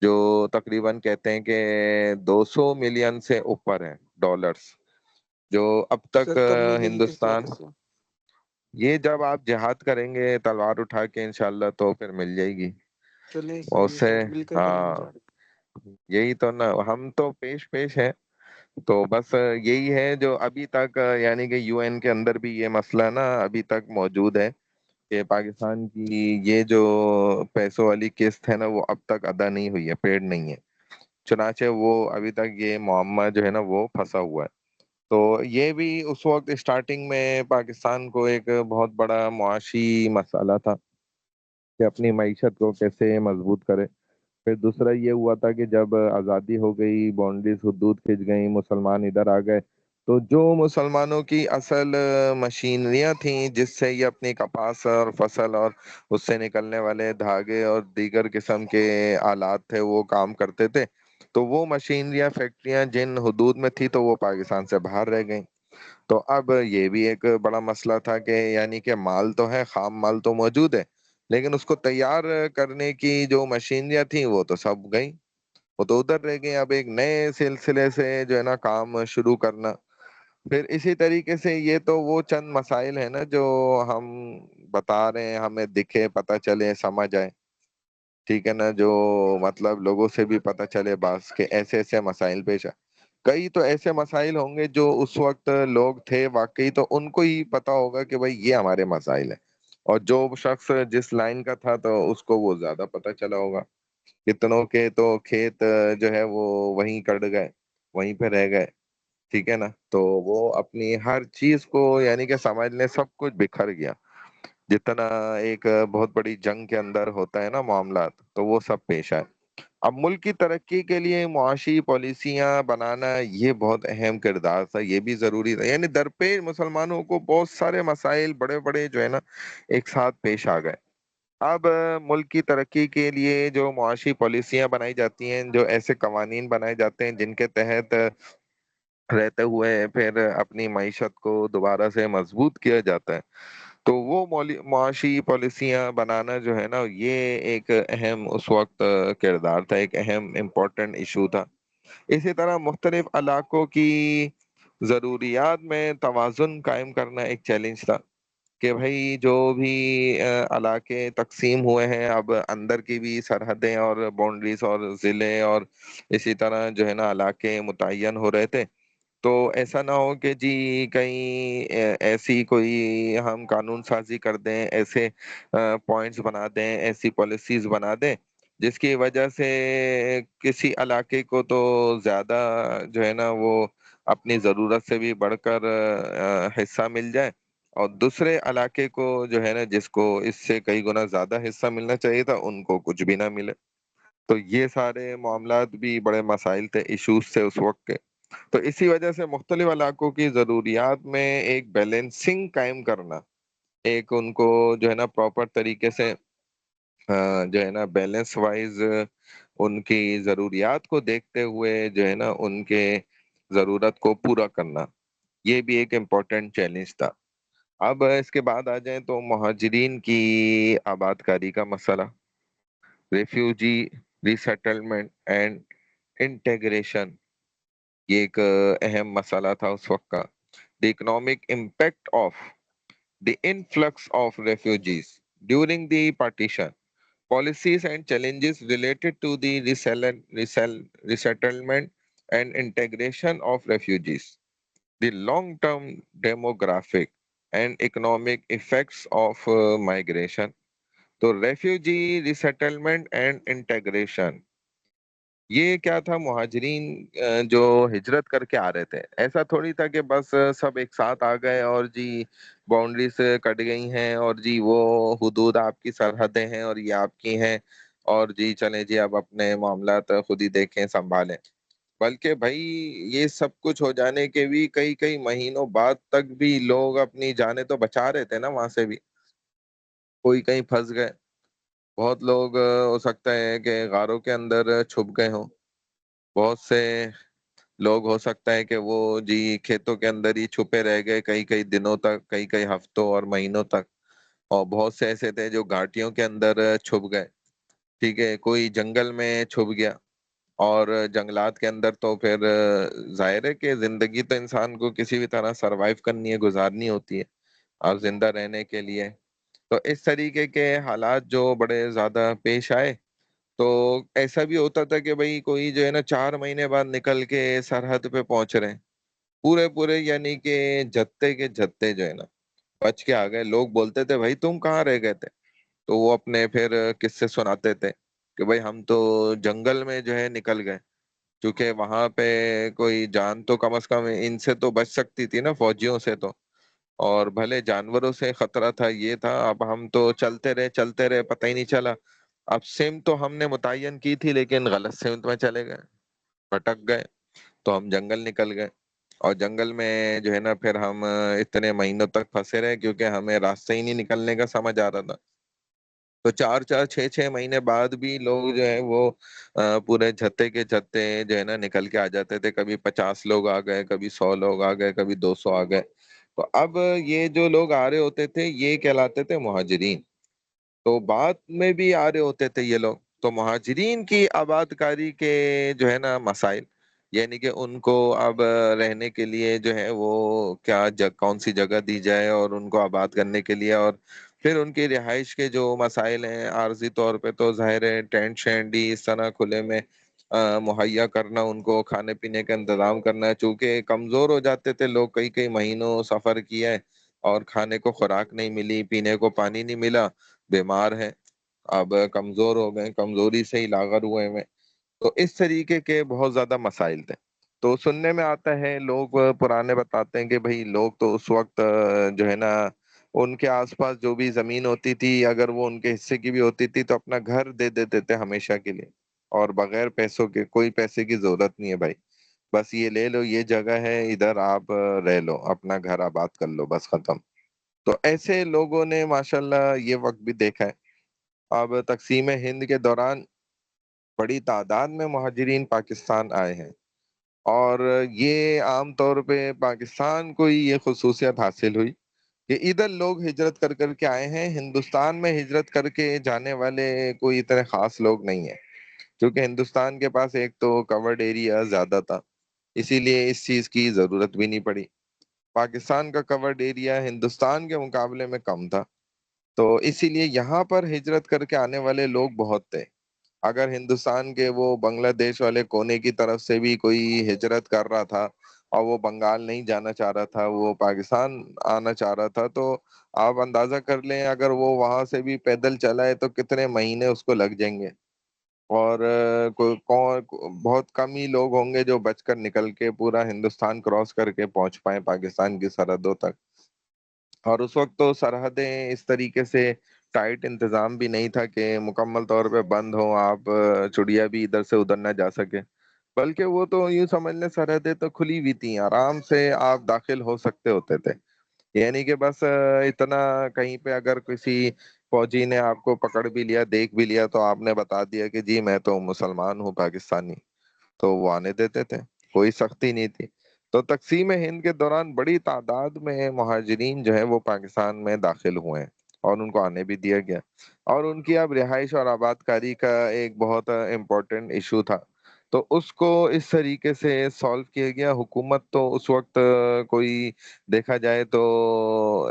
جو تقریباً کہتے ہیں کہ 200 ملین سے اوپر ہیں ڈالرز، جو اب تک سر کب ملے گی کس ہندوستان، وجہ سے؟ یہ جب آپ جہاد کریں گے تلوار اٹھا کے انشاءاللہ تو پھر مل جائے گی. چلیں اور صحیح اس ہے سے سر، مل کر کریں گے ہاں جان. یہی تو نا، ہم تو پیش ہیں. تو بس یہی ہے جو ابھی تک یعنی کہ یو این کے اندر بھی یہ مسئلہ نا ابھی تک موجود ہے کہ پاکستان کی یہ جو پیسوں والی قسط ہے نا وہ اب تک ادا نہیں ہوئی ہے، پیڈ نہیں ہے. چنانچہ وہ ابھی تک یہ معمہ جو ہے نا وہ پھنسا ہوا ہے. تو یہ بھی اس وقت اسٹارٹنگ میں پاکستان کو ایک بہت بڑا معاشی مسئلہ تھا کہ اپنی معیشت کو کیسے مضبوط کرے. پھر دوسرا یہ ہوا تھا کہ جب آزادی ہو گئی، باؤنڈریز حدود کھنچ گئیں، مسلمان ادھر آ گئے، تو جو مسلمانوں کی اصل مشینریاں تھیں جس سے یہ اپنی کپاس اور فصل اور اس سے نکلنے والے دھاگے اور دیگر قسم کے آلات تھے وہ کام کرتے تھے، تو وہ مشینریاں فیکٹریاں جن حدود میں تھی تو وہ پاکستان سے باہر رہ گئیں. تو اب یہ بھی ایک بڑا مسئلہ تھا کہ یعنی کہ مال تو ہے، خام مال تو موجود ہے، لیکن اس کو تیار کرنے کی جو مشینریاں تھیں وہ تو سب گئیں، وہ تو ادھر رہ گئیں. اب ایک نئے سلسلے سے جو ہے نا کام شروع کرنا. پھر اسی طریقے سے یہ تو وہ چند مسائل ہیں نا جو ہم بتا رہے ہیں، ہمیں دکھے، پتہ چلے، سمجھ آئے، ٹھیک ہے نا، جو مطلب لوگوں سے بھی پتہ چلے بس کہ ایسے ایسے مسائل پیش آئے. کئی تو ایسے مسائل ہوں گے جو اس وقت لوگ تھے واقعی تو ان کو ہی پتا ہوگا کہ بھائی یہ ہمارے مسائل ہیں، اور جو شخص جس لائن کا تھا تو اس کو وہ زیادہ پتہ چلا ہوگا. کتنوں کے تو کھیت جو ہے وہ وہیں کٹ گئے، وہیں پہ رہ گئے، ٹھیک ہے نا. تو وہ اپنی ہر چیز کو یعنی کہ سمجھ لیں سب کچھ بکھر گیا، جتنا ایک بہت بڑی جنگ کے اندر ہوتا ہے نا معاملات، تو وہ سب پیش آئے. اب ملک کی ترقی کے لیے معاشی پالیسیاں بنانا یہ بہت اہم کردار تھا، یہ بھی ضروری تھا. یعنی درپیش مسلمانوں کو بہت سارے مسائل بڑے بڑے جو ہے نا ایک ساتھ پیش آ گئے. اب ملک کی ترقی کے لیے جو معاشی پالیسیاں بنائی جاتی ہیں، جو ایسے قوانین بنائے جاتے ہیں جن کے تحت رہتے ہوئے پھر اپنی معیشت کو دوبارہ سے مضبوط کیا جاتا ہے، تو وہ معاشی پالیسیاں بنانا جو ہے نا یہ ایک اہم اس وقت کردار تھا، ایک اہم امپورٹنٹ ایشو تھا. اسی طرح مختلف علاقوں کی ضروریات میں توازن قائم کرنا ایک چیلنج تھا کہ بھائی جو بھی علاقے تقسیم ہوئے ہیں، اب اندر کی بھی سرحدیں اور باؤنڈریز اور ضلع اور اسی طرح جو ہے نا علاقے متعین ہو رہے تھے. تو ایسا نہ ہو کہ جی کہیں ایسی کوئی ہم قانون سازی کر دیں، ایسے پوائنٹس بنا دیں، ایسی پالیسیز بنا دیں جس کی وجہ سے کسی علاقے کو تو زیادہ جو ہے نا وہ اپنی ضرورت سے بھی بڑھ کر حصہ مل جائے، اور دوسرے علاقے کو جو ہے نا جس کو اس سے کئی گنا زیادہ حصہ ملنا چاہیے تھا ان کو کچھ بھی نہ ملے. تو یہ سارے معاملات بھی بڑے مسائل تھے، ایشوز تھے اس وقت کے. تو اسی وجہ سے مختلف علاقوں کی ضروریات میں ایک بیلنسنگ قائم کرنا، ایک ان کو جو ہے نا پراپر طریقے سے جو ہے نا بیلنس وائز ان کی ضروریات کو دیکھتے ہوئے جو ہے نا ان کے ضرورت کو پورا کرنا، یہ بھی ایک امپورٹنٹ چیلنج تھا. اب اس کے بعد آ جائیں تو مہاجرین کی آباد کاری کا مسئلہ، ریفیوجی ریسیٹلمنٹ اینڈ انٹیگریشن، یہ ایک اہم مسئلہ تھا اس وقت کا. The economic impact of the influx of refugees during the partition, policies and challenges related to the resettlement and integration of refugees, the long-term demographic and economic effects of migration. تو refugee resettlement and integration یہ کیا تھا؟ مہاجرین جو ہجرت کر کے آ رہے تھے، ایسا تھوڑی تھا کہ بس سب ایک ساتھ آ گئے اور جی باؤنڈریز کٹ گئی ہیں اور جی وہ حدود آپ کی سرحدیں ہیں اور یہ آپ کی ہیں اور جی چلیں جی اب اپنے معاملات خود ہی دیکھیں سنبھالیں. بلکہ بھائی یہ سب کچھ ہو جانے کے بھی کئی کئی مہینوں بعد تک بھی لوگ اپنی جانیں تو بچا رہے تھے نا وہاں سے بھی. کوئی کہیں پھنس گئے، بہت لوگ ہو سکتا ہے کہ غاروں کے اندر چھپ گئے ہوں، بہت سے لوگ ہو سکتا ہے کہ وہ جی کھیتوں کے اندر ہی چھپے رہ گئے کئی کئی دنوں تک، کئی کئی ہفتوں اور مہینوں تک، اور بہت سے ایسے تھے جو گھاٹیوں کے اندر چھپ گئے. ٹھیک ہے، کوئی جنگل میں چھپ گیا، اور جنگلات کے اندر تو پھر ظاہر ہے کہ زندگی تو انسان کو کسی بھی طرح سروائیو کرنی ہے، گزارنی ہوتی ہے اور زندہ رہنے کے لیے. تو اس طریقے کے حالات جو بڑے زیادہ پیش آئے، تو ایسا بھی ہوتا تھا کہ بھئی کوئی جو ہے نا 4 مہینے بعد نکل کے سرحد پہ پہنچ رہے ہیں، پورے پورے، یعنی کہ جتے کے جتے جو ہے نا بچ کے آ گئے. لوگ بولتے تھے بھائی تم کہاں رہ گئے تھے؟ تو وہ اپنے پھر قصے سناتے تھے کہ بھائی ہم تو جنگل میں جو ہے نکل گئے، کیونکہ وہاں پہ کوئی جان تو کم از کم ان سے تو بچ سکتی تھی نا، فوجیوں سے تو. اور بھلے جانوروں سے خطرہ تھا، یہ تھا. اب ہم تو چلتے رہے، پتہ ہی نہیں چلا. اب سمت تو ہم نے متعین کی تھی لیکن غلط سمت میں چلے گئے، بھٹک گئے. تو ہم جنگل نکل گئے، اور جنگل میں جو ہے نا پھر ہم اتنے مہینوں تک پھنسے رہے کیونکہ ہمیں راستہ ہی نہیں نکلنے کا سمجھ آ رہا تھا. تو 4 4 6 6 مہینے بعد بھی لوگ جو ہے وہ پورے جھتے کے جھتے جو ہے نا نکل کے آ جاتے تھے. کبھی 50 لوگ آ گئے، کبھی 100 لوگ آ گئے، کبھی 200 آ گئے. تو اب یہ جو لوگ آ رہے ہوتے تھے یہ کہلاتے تھے مہاجرین. تو بعد میں بھی آ رہے ہوتے تھے یہ لوگ. تو مہاجرین کی آباد کاری کے جو ہے نا مسائل، یعنی کہ ان کو اب رہنے کے لیے جو ہے وہ کیا کون سی جگہ دی جائے اور ان کو آباد کرنے کے لیے، اور پھر ان کی رہائش کے جو مسائل ہیں عارضی طور پہ تو ظاہر ہے ٹینٹ شینڈی اس طرح کھلے میں مہیا کرنا، ان کو کھانے پینے کا انتظام کرنا ہے. چونکہ کمزور ہو جاتے تھے لوگ، کئی کئی مہینوں سفر کیا ہے اور کھانے کو خوراک نہیں ملی، پینے کو پانی نہیں ملا، بیمار ہیں، اب کمزور ہو گئے، کمزوری سے ہی لاغر ہوئے ہوئے. تو اس طریقے کے بہت زیادہ مسائل تھے. تو سننے میں آتا ہے، لوگ پرانے بتاتے ہیں کہ بھئی لوگ تو اس وقت جو ہے نا ان کے آس پاس جو بھی زمین ہوتی تھی اگر وہ ان کے حصے کی بھی ہوتی تھی تو اپنا گھر دے دیتے تھے ہمیشہ کے لیے، اور بغیر پیسوں کے. کوئی پیسے کی ضرورت نہیں ہے بھائی، بس یہ لے لو، یہ جگہ ہے، ادھر آپ رہ لو، اپنا گھر آباد کر لو، بس ختم. تو ایسے لوگوں نے ماشاءاللہ یہ وقت بھی دیکھا ہے. اب تقسیم ہند کے دوران بڑی تعداد میں مہاجرین پاکستان آئے ہیں، اور یہ عام طور پہ پاکستان کو ہی یہ خصوصیت حاصل ہوئی کہ ادھر لوگ ہجرت کر کر کے آئے ہیں. ہندوستان میں ہجرت کر کے جانے والے کوئی اتنے خاص لوگ نہیں ہیں، کیونکہ ہندوستان کے پاس ایک تو کورڈ ایریا زیادہ تھا، اسی لیے اس چیز کی ضرورت بھی نہیں پڑی. پاکستان کا کورڈ ایریا ہندوستان کے مقابلے میں کم تھا، تو اسی لیے یہاں پر ہجرت کر کے آنے والے لوگ بہت تھے. اگر ہندوستان کے وہ بنگلہ دیش والے کونے کی طرف سے بھی کوئی ہجرت کر رہا تھا اور وہ بنگال نہیں جانا چاہ رہا تھا، وہ پاکستان آنا چاہ رہا تھا، تو آپ اندازہ کر لیں اگر وہ وہاں سے بھی پیدل چلا ہے تو کتنے مہینے اس کو لگ جائیں گے. اور بہت کم ہی لوگ ہوں گے جو بچ کر نکل کے پورا ہندوستان کراس کر کے پہنچ پائیں پاکستان کی سرحدوں تک. اور اس وقت تو سرحدیں اس طریقے سے ٹائٹ انتظام بھی نہیں تھا کہ مکمل طور پہ بند ہو، آپ چڑیا بھی ادھر سے ادھر نہ جا سکے، بلکہ وہ تو یوں سمجھ لیں سرحدیں تو کھلی ہوئی تھیں، آرام سے آپ داخل ہو سکتے ہوتے تھے. یعنی کہ بس اتنا کہیں پہ اگر کسی فوجی نے آپ کو پکڑ بھی لیا، دیکھ بھی لیا، تو آپ نے بتا دیا کہ جی میں تو مسلمان ہوں، پاکستانی، تو وہ آنے دیتے تھے، کوئی سختی نہیں تھی. تو تقسیم ہند کے دوران بڑی تعداد میں مہاجرین جو ہے وہ پاکستان میں داخل ہوئے ہیں اور ان کو آنے بھی دیا گیا. اور ان کی اب رہائش اور آباد کاری کا ایک بہت امپورٹنٹ ایشو تھا، تو اس کو اس طریقے سے سالو کیا گیا. حکومت تو اس وقت کوئی دیکھا جائے تو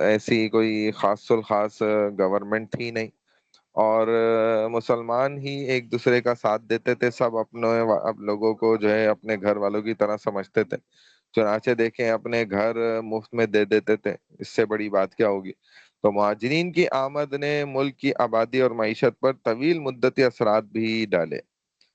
ایسی کوئی خاص الخاص گورنمنٹ تھی نہیں، اور مسلمان ہی ایک دوسرے کا ساتھ دیتے تھے. سب اپنے لوگوں کو جو ہے اپنے گھر والوں کی طرح سمجھتے تھے. چنانچہ دیکھیں اپنے گھر مفت میں دے دیتے تھے، اس سے بڑی بات کیا ہوگی. تو مہاجرین کی آمد نے ملک کی آبادی اور معیشت پر طویل مدتی اثرات بھی ڈالے.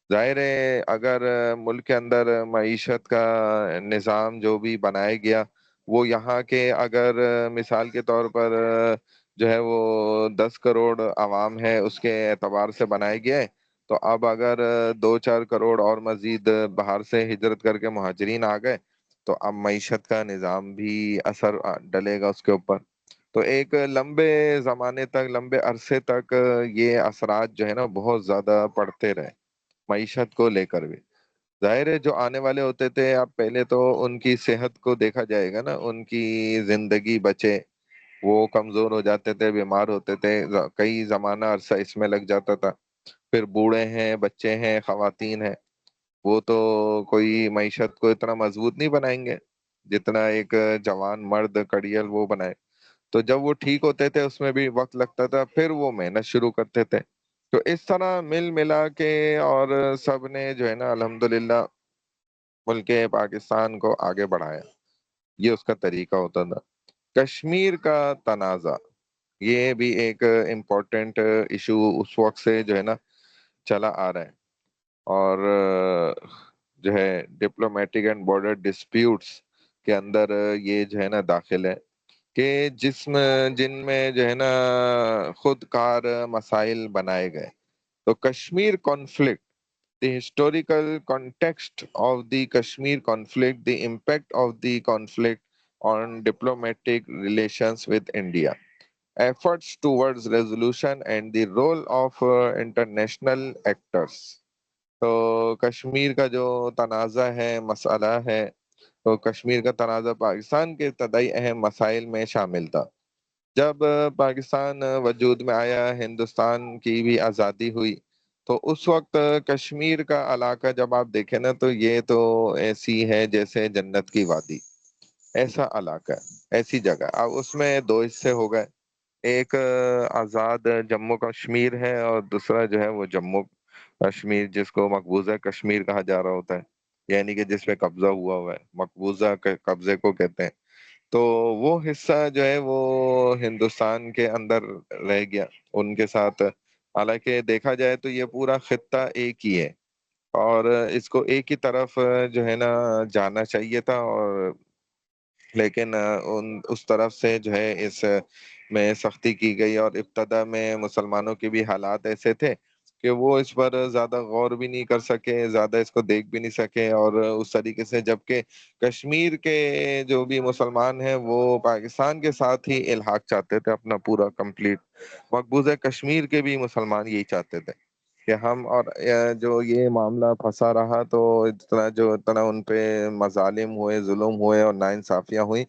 ظاہر ہے اگر ملک کے اندر معیشت کا نظام جو بھی بنایا گیا وہ یہاں کے اگر مثال کے طور پر جو ہے وہ 10 کروڑ عوام ہے اس کے اعتبار سے بنایا گیا ہے، تو اب اگر 2 4 کروڑ اور مزید باہر سے ہجرت کر کے مہاجرین آ گئے تو اب معیشت کا نظام بھی اثر ڈلے گا اس کے اوپر. تو ایک لمبے زمانے تک، لمبے عرصے تک یہ اثرات جو ہے نا بہت زیادہ پڑتے رہے معیشت کو لے کر بھی. ظاہر ہے جو آنے والے ہوتے تھے اب پہلے تو ان کی صحت کو دیکھا جائے گا نا، ان کی زندگی بچے، وہ کمزور ہو جاتے تھے، بیمار ہوتے تھے، کئی زمانہ عرصہ اس میں لگ جاتا تھا. پھر بوڑھے ہیں، بچے ہیں، خواتین ہیں، وہ تو کوئی معیشت کو اتنا مضبوط نہیں بنائیں گے جتنا ایک جوان مرد کڑیل وہ بنائے. تو جب وہ ٹھیک ہوتے تھے اس میں بھی وقت لگتا تھا، پھر وہ محنت شروع کرتے تھے. تو اس طرح مل ملا کے اور سب نے جو ہے نا الحمدللہ ملک پاکستان کو آگے بڑھایا. یہ اس کا طریقہ ہوتا تھا. کشمیر کا تنازع یہ بھی ایک امپورٹنٹ ایشو اس وقت سے جو ہے نا چلا آ رہا ہے. اور جو ہے ڈپلومیٹک اینڈ بارڈر ڈسپیوٹس کے اندر یہ جو ہے نا داخل ہے کہ جن میں جو ہے نا خود کار مسائل بنائے گئے. تو Kashmir conflict, the historical context of the Kashmir conflict, the impact of the conflict on diplomatic relations with India, efforts towards resolution and the role of international actors. تو کشمیر کا جو تنازع ہے، مسئلہ ہے، تو کشمیر کا تنازع پاکستان کے ابتدائی اہم مسائل میں شامل تھا. جب پاکستان وجود میں آیا، ہندوستان کی بھی آزادی ہوئی، تو اس وقت کشمیر کا علاقہ جب آپ دیکھیں نا تو یہ تو ایسی ہے جیسے جنت کی وادی. ایسا علاقہ ہے، ایسی جگہ. اب اس میں دو حصے ہو گئے. ایک آزاد جموں کشمیر ہے اور دوسرا جو ہے وہ جموں کشمیر جس کو مقبوضہ کشمیر کہا جا رہا ہوتا ہے، یعنی کہ جس پہ قبضہ ہوا ہوا ہے، مقبوضہ قبضے کو کہتے ہیں. تو وہ حصہ جو ہے وہ ہندوستان کے اندر رہ گیا ان کے ساتھ. حالانکہ دیکھا جائے تو یہ پورا خطہ ایک ہی ہے اور اس کو ایک ہی طرف جو ہے نا جانا چاہیے تھا، اور لیکن اس طرف سے جو ہے اس میں سختی کی گئی. اور ابتدا میں مسلمانوں کے بھی حالات ایسے تھے کہ وہ اس پر زیادہ غور بھی نہیں کر سکے، زیادہ اس کو دیکھ بھی نہیں سکے. اور اس طریقے سے جبکہ کشمیر کے جو بھی مسلمان ہیں وہ پاکستان کے ساتھ ہی الحاق چاہتے تھے اپنا پورا کمپلیٹ. مقبوضہ کشمیر کے بھی مسلمان یہی چاہتے تھے کہ ہم، اور جو یہ معاملہ پھنسا رہا تو اتنا ان پہ مظالم ہوئے، ظلم ہوئے اور ناانصافیاں ہوئیں،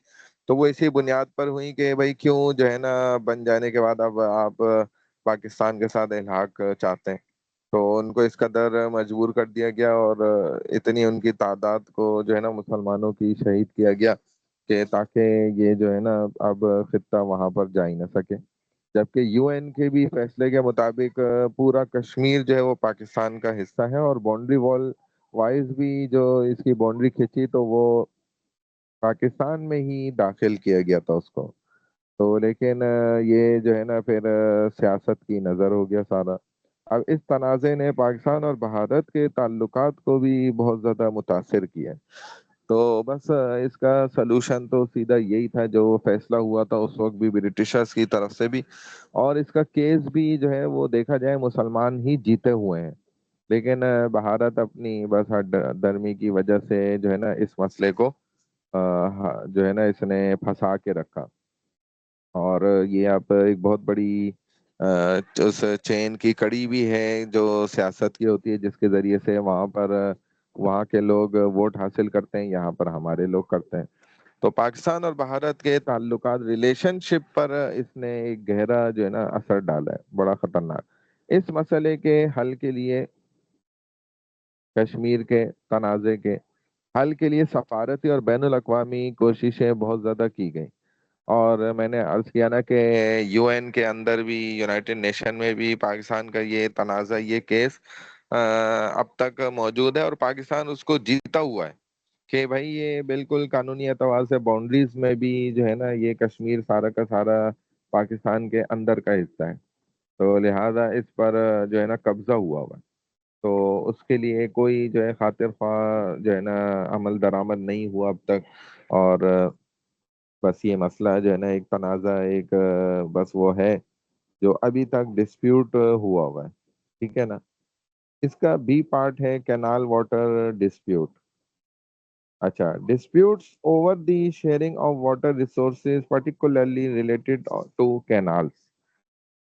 تو وہ اسی بنیاد پر ہوئی کہ بھائی کیوں جو ہے نا بن جانے کے بعد اب آپ پاکستان کے ساتھ الحاق چاہتے ہیں. تو ان کو اس قدر مجبور کر دیا گیا اور اتنی ان کی تعداد کو جو ہے نا مسلمانوں کی شہید کیا گیا کہ تاکہ یہ جو ہے نا اب خطہ وہاں پر جا ہی نہ سکے. جبکہ یو این کے بھی فیصلے کے مطابق پورا کشمیر جو ہے وہ پاکستان کا حصہ ہے، اور باؤنڈری وال وائز بھی جو اس کی باؤنڈری کھینچی تو وہ پاکستان میں ہی داخل کیا گیا تھا اس کو. تو لیکن یہ جو ہے نا پھر سیاست کی نظر ہو گیا سارا. اب اس تنازع نے پاکستان اور بھارت کے تعلقات کو بھی بہت زیادہ متاثر کیا. تو بس اس کا سلوشن تو سیدھا یہی تھا جو فیصلہ ہوا تھا اس وقت بھی برٹشرز کی طرف سے بھی، اور اس کا کیس بھی جو ہے وہ دیکھا جائے مسلمان ہی جیتے ہوئے ہیں. لیکن بھارت اپنی بس درمی کی وجہ سے جو ہے نا اس مسئلے کو جو ہے نا اس نے پھنسا کے رکھا. اور یہ اب ایک بہت بڑی اس چین کی کڑی بھی ہے جو سیاست کی ہوتی ہے، جس کے ذریعے سے وہاں پر وہاں کے لوگ ووٹ حاصل کرتے ہیں، یہاں پر ہمارے لوگ کرتے ہیں. تو پاکستان اور بھارت کے تعلقات، ریلیشن شپ پر اس نے ایک گہرا جو ہے نا اثر ڈالا ہے، بڑا خطرناک. اس مسئلے کے حل کے لیے، کشمیر کے تنازع کے حل کے لیے سفارتی اور بین الاقوامی کوششیں بہت زیادہ کی گئیں. اور میں نے عرض کیا نا کہ یو این کے اندر بھی، یونائٹڈ نیشن میں بھی پاکستان کا یہ تنازع، یہ کیس اب تک موجود ہے اور پاکستان اس کو جیتا ہوا ہے کہ بھائی یہ بالکل قانونی اعتبار سے باؤنڈریز میں بھی جو ہے نا یہ کشمیر سارا کا سارا پاکستان کے اندر کا حصہ ہے. تو لہٰذا اس پر جو ہے نا قبضہ ہوا ہوا ہے. تو اس کے لیے کوئی جو ہے خاطر خواہ جو ہے نا عمل درآمد نہیں ہوا اب تک. اور بس یہ مسئلہ جو ہے نا ایک تنازع، ایک بس وہ ہے جو ابھی تک ڈسپیوٹ ہوا ہوا ہے. ٹھیک ہے نا. اس کا بی پارٹ ہے کینال واٹر ڈسپیوٹ. اچھا، disputes over the sharing of water resources particularly related to canals,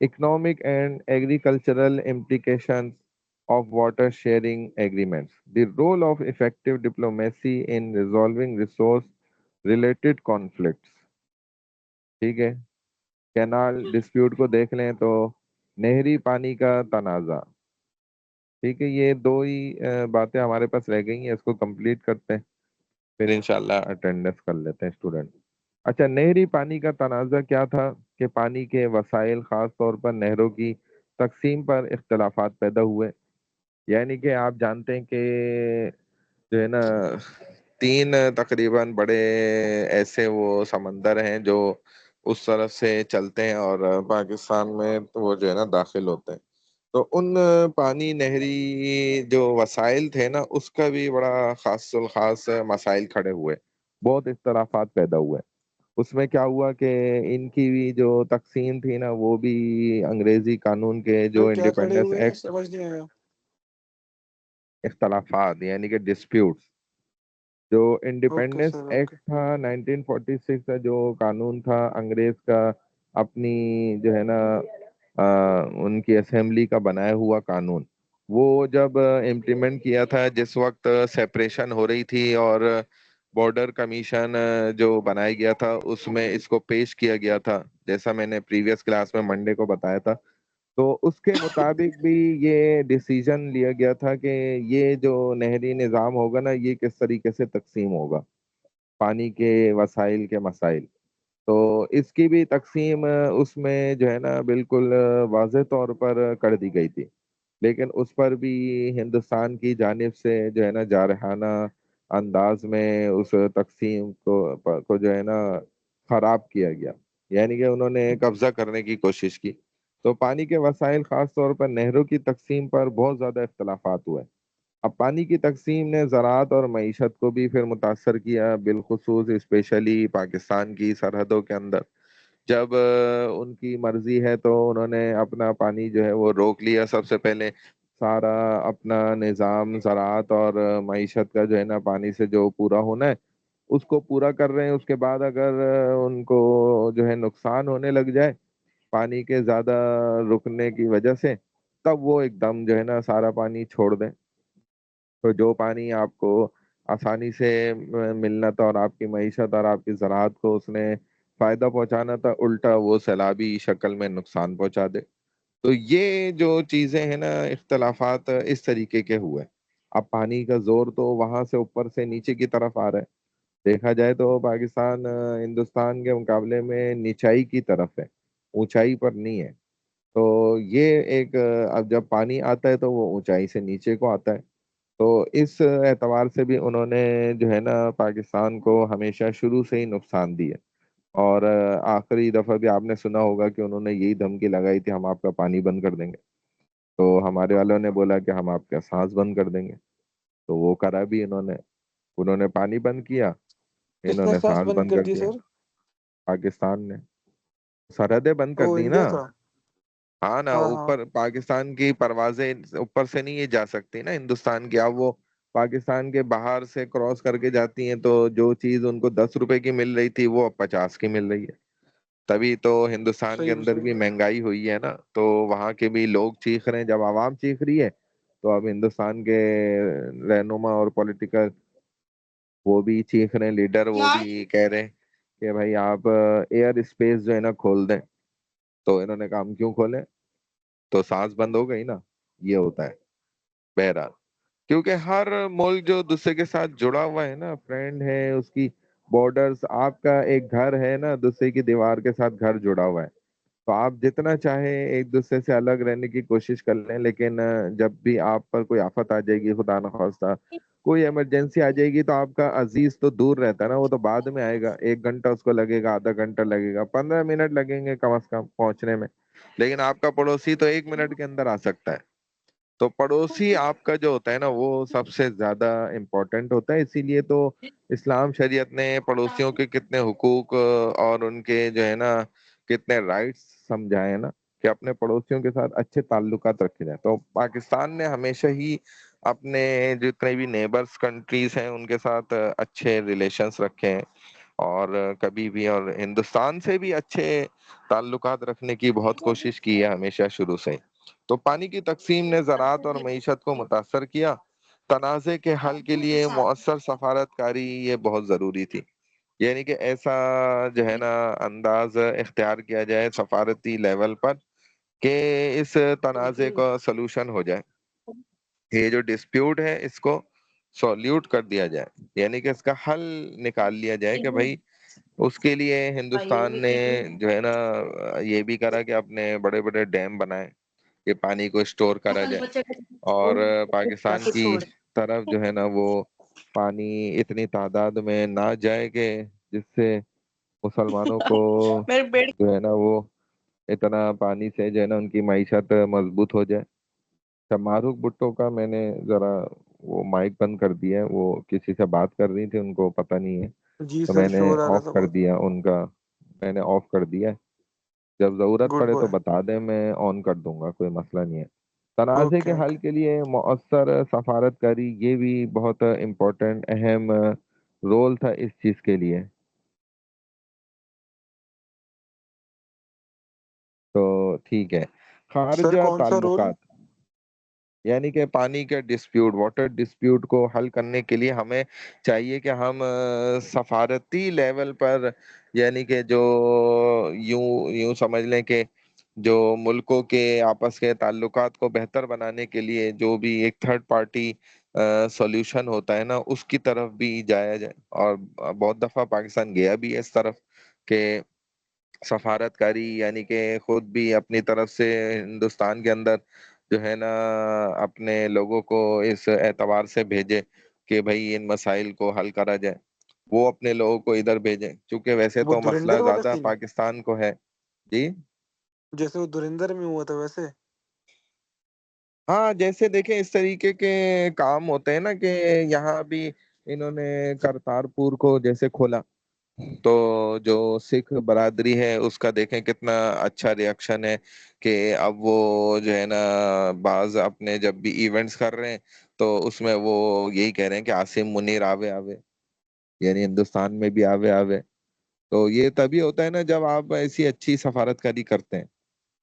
economic and agricultural implications of water sharing agreements, the role of effective diplomacy in resolving resource related conflicts. ٹھیک ہے. Canal dispute کو دیکھ لیں تو نہری پانی کا تنازع، ٹھیک ہے، یہ دو ہی باتیں ہمارے پاس رہ گئی ہیں، اس کو کمپلیٹ کرتے ہیں، پھر انشاءاللہ اٹینڈنس کر لیتے ہیں اسٹوڈنٹ۔ اچھا، نہری پانی کا تنازع کیا تھا کہ پانی کے وسائل، خاص طور پر نہروں کی تقسیم پر اختلافات پیدا ہوئے۔ یعنی کہ آپ جانتے ہیں کہ جو ہے نا، تین تقریباً بڑے ایسے وہ سمندر ہیں جو اس طرف سے چلتے ہیں اور پاکستان میں وہ جو ہے نا داخل ہوتے ہیں، تو ان پانی نہری جو وسائل تھے نا، اس کا بھی بڑا خاص الخاص مسائل کھڑے ہوئے، بہت اختلافات پیدا ہوئے۔ اس میں کیا ہوا کہ ان کی بھی جو تقسیم تھی نا، وہ بھی انگریزی قانون کے جو سر کیا کھڑے انڈیپینڈنس ہوئے ہیں؟ ایکٹ، سمجھ نہیں آیا۔ اختلافات یعنی کہ ڈسپیوٹس، جو اوکے انڈیپینڈنس سر، ایکٹ اوکے۔ تھا 1946 کا، جو قانون تھا انگریز کا، اپنی جو ہے نا ان کی اسمبلی کا بنایا ہوا قانون، وہ جب امپلیمنٹ کیا تھا، جس وقت سیپریشن ہو رہی تھی اور بارڈر کمیشن جو بنایا گیا تھا، اس میں اس کو پیش کیا گیا تھا، جیسا میں نے پریویس کلاس میں منڈے کو بتایا تھا، تو اس کے مطابق بھی یہ ڈیسیژن لیا گیا تھا کہ یہ جو نہری نظام ہوگا نا، یہ کس طریقے سے تقسیم ہوگا، پانی کے وسائل کے مسائل۔ تو اس کی بھی تقسیم اس میں جو ہے نا بالکل واضح طور پر کر دی گئی تھی، لیکن اس پر بھی ہندوستان کی جانب سے جو ہے نا جارحانہ انداز میں اس تقسیم کو جو ہے نا خراب کیا گیا، یعنی کہ انہوں نے قبضہ کرنے کی کوشش کی۔ تو پانی کے وسائل، خاص طور پر نہروں کی تقسیم پر بہت زیادہ اختلافات ہوئے۔ اب پانی کی تقسیم نے زراعت اور معیشت کو بھی پھر متاثر کیا، بالخصوص اسپیشلی پاکستان کی سرحدوں کے اندر۔ جب ان کی مرضی ہے تو انہوں نے اپنا پانی جو ہے وہ روک لیا، سب سے پہلے سارا اپنا نظام زراعت اور معیشت کا جو ہے نا پانی سے جو پورا ہونا ہے اس کو پورا کر رہے ہیں۔ اس کے بعد اگر ان کو جو ہے نقصان ہونے لگ جائے پانی کے زیادہ رکنے کی وجہ سے، تب وہ ایک دم جو ہے نا سارا پانی چھوڑ دیں۔ تو جو پانی آپ کو آسانی سے ملنا تھا اور آپ کی معیشت اور آپ کی زراعت کو اس نے فائدہ پہنچانا تھا، الٹا وہ سیلابی شکل میں نقصان پہنچا دے۔ تو یہ جو چیزیں ہیں نا، اختلافات اس طریقے کے ہوئے۔ اب پانی کا زور تو وہاں سے اوپر سے نیچے کی طرف آ رہا ہے، دیکھا جائے تو پاکستان ہندوستان کے مقابلے میں نچائی کی طرف ہے، اونچائی پر نہیں ہے۔ تو یہ ایک اب جب پانی آتا ہے تو وہ اونچائی سے نیچے کو آتا ہے، تو اس اعتبار سے بھی انہوں نے جو ہے نا پاکستان کو ہمیشہ شروع سے ہی نقصان دیا۔ اور آخری دفعہ بھی آپ نے سنا ہوگا کہ انہوں نے یہی دھمکی لگائی تھی، ہم آپ کا پانی بند کر دیں گے۔ تو ہمارے والوں نے بولا کہ ہم آپ کا سانس بند کر دیں گے، تو وہ کرا بھی انہوں نے پانی بند کیا، کس انہوں نے نے سانس سانس بند بند کر کر دی دیا، سر؟ پاکستان نے سرحدیں بند کر او دی نا۔ انڈیا کا؟ ہاں نا، ہاں ہاں، اوپر پاکستان کی پروازیں اوپر سے نہیں یہ جا سکتی نا ہندوستان کی، اب وہ پاکستان کے باہر سے کراس کر کے جاتی ہیں، تو جو چیز ان کو 10 روپے کی مل رہی تھی وہ اب 50 کی مل رہی ہے۔ تبھی تو ہندوستان کے صحیح اندر بھی صحیح۔ مہنگائی ہوئی ہے نا، تو وہاں کے بھی لوگ چیخ رہے ہیں، جب عوام چیخ رہی ہے تو اب ہندوستان کے رہنما اور پولیٹیکل وہ بھی چیخ رہے ہیں، لیڈر وہ بھی کہہ رہے ہیں کہ بھائی آپ ایئر اسپیس جو ہے نا کھول دیں۔ تو انہوں نے کہا ہم کیوں کھولیں، تو سانس بند ہو گئی نا، یہ ہوتا ہے۔ بہرحال، کیونکہ ہر ملک جو دوسرے کے ساتھ جڑا ہوا ہے نا، فرینڈ ہے اس کی بارڈرز، آپ کا ایک گھر ہے نا دوسرے کی دیوار کے ساتھ گھر جڑا ہوا ہے، تو آپ جتنا چاہیں ایک دوسرے سے الگ رہنے کی کوشش کر لیں، لیکن جب بھی آپ پر کوئی آفت آ جائے گی، خدا نخواستہ کوئی ایمرجنسی آ جائے گی، تو آپ کا عزیز تو دور رہتا ہے نا، وہ تو بعد میں آئے گا، 1 گھنٹہ اس کو لگے گا، آدھا گھنٹہ لگے گا، 15 منٹ لگیں گے کم از کم پہنچنے میں، لیکن آپ کا پڑوسی تو 1 منٹ کے اندر آ سکتا ہے۔ تو پڑوسی آپ کا جو ہوتا ہے نا وہ سب سے زیادہ امپورٹنٹ ہوتا ہے، اسی لیے تو اسلام شریعت نے پڑوسیوں کے کتنے حقوق اور ان کے جو ہے نا کتنے رائٹس سمجھائے ہیں نا، کہ اپنے پڑوسیوں کے ساتھ اچھے تعلقات رکھے جائیں۔ تو پاکستان نے ہمیشہ ہی اپنے جتنے بھی نیبرز کنٹریز ہیں ان کے ساتھ اچھے ریلیشنز رکھے ہیں، اور کبھی بھی، اور ہندوستان سے بھی اچھے تعلقات رکھنے کی بہت کوشش کی ہے ہمیشہ شروع سے۔ تو پانی کی تقسیم نے زراعت اور معیشت کو متاثر کیا۔ تنازع کے حل کے لیے مؤثر سفارت کاری یہ بہت ضروری تھی، یعنی کہ ایسا جو ہے نا انداز اختیار کیا جائے سفارتی لیول پر کہ اس تنازع کا سلوشن ہو جائے۔ یہ جو ڈسپیوٹ ہے اس کو سولیوٹ کر دیا جائے، یعنی کہ اس کا حل نکال لیا جائے کہ بھائی اس کے لیے ہندوستان نے جو ہے نا یہ بھی کرا کہ اپنے بڑے بڑے ڈیم بنائے کہ پانی کو اسٹور کرا جائے، اور پاکستان کی طرف جو ہے نا وہ پانی اتنی تعداد میں نہ جائے کہ جس سے مسلمانوں کو میرے بیڈ جو ہے نا وہ اتنا پانی سے جو ہے نا ان کی معیشت مضبوط ہو جائے۔ معروف بھٹو کا میں نے ذرا وہ مائک بند کر دیا ہے، وہ کسی سے بات کر رہی تھی، ان کو پتہ نہیں ہے، جی تو سر میں نے شور آ رہا آف تھا کر بہت. دیا ان کا، میں نے آف کر دیا ہے۔ جب ضرورت گڈ پڑے تو بوائے. بتا دیں، میں آن کر دوں گا، کوئی مسئلہ نہیں ہے۔ تنازع اوکے کے حل اوکے. کے لیے مؤثر سفارت کاری یہ بھی بہت امپورٹنٹ اہم رول تھا اس چیز کے لیے۔ تو ٹھیک ہے، سر خارجہ کون سا رول؟ تعلقات یعنی کہ پانی کے ڈسپیوٹ، واٹر ڈسپیوٹ کو حل کرنے کے لیے ہمیں چاہیے کہ ہم سفارتی لیول پر، یعنی کہ جو یوں سمجھ لیں کہ جو ملکوں کے آپس کے تعلقات کو بہتر بنانے کے لیے جو بھی ایک تھرڈ پارٹی سولوشن ہوتا ہے نا، اس کی طرف بھی جایا جائے، اور بہت دفعہ پاکستان گیا بھی ہے اس طرف کہ سفارت کاری، یعنی کہ خود بھی اپنی طرف سے ہندوستان کے اندر جو ہے نا اپنے لوگوں کو اس اعتبار سے بھیجے کہ بھئی ان مسائل کو حل کرا جائے، وہ اپنے لوگوں کو ادھر بھیجیں، چونکہ ویسے وہ تو مسئلہ دھرندر والا زیادہ سین پاکستان کو ہے۔ جی جیسے وہ دھرندر میں ہوا تھا ویسے. ہاں، جیسے دیکھیں اس طریقے کے کام ہوتے ہیں نا کہ یہاں بھی انہوں نے کرتارپور کو جیسے کھولا، تو جو سکھ برادری ہے اس کا دیکھیں کتنا اچھا ریاکشن ہے کہ اب وہ جو ہے نا بعض اپنے جب بھی ایونٹس کر رہے ہیں تو اس میں وہ یہی کہہ رہے ہیں کہ عاصم منیر آوے آوے، یعنی ہندوستان میں بھی آوے آوے۔ تو یہ تبھی ہوتا ہے نا جب آپ ایسی اچھی سفارت کاری کرتے ہیں،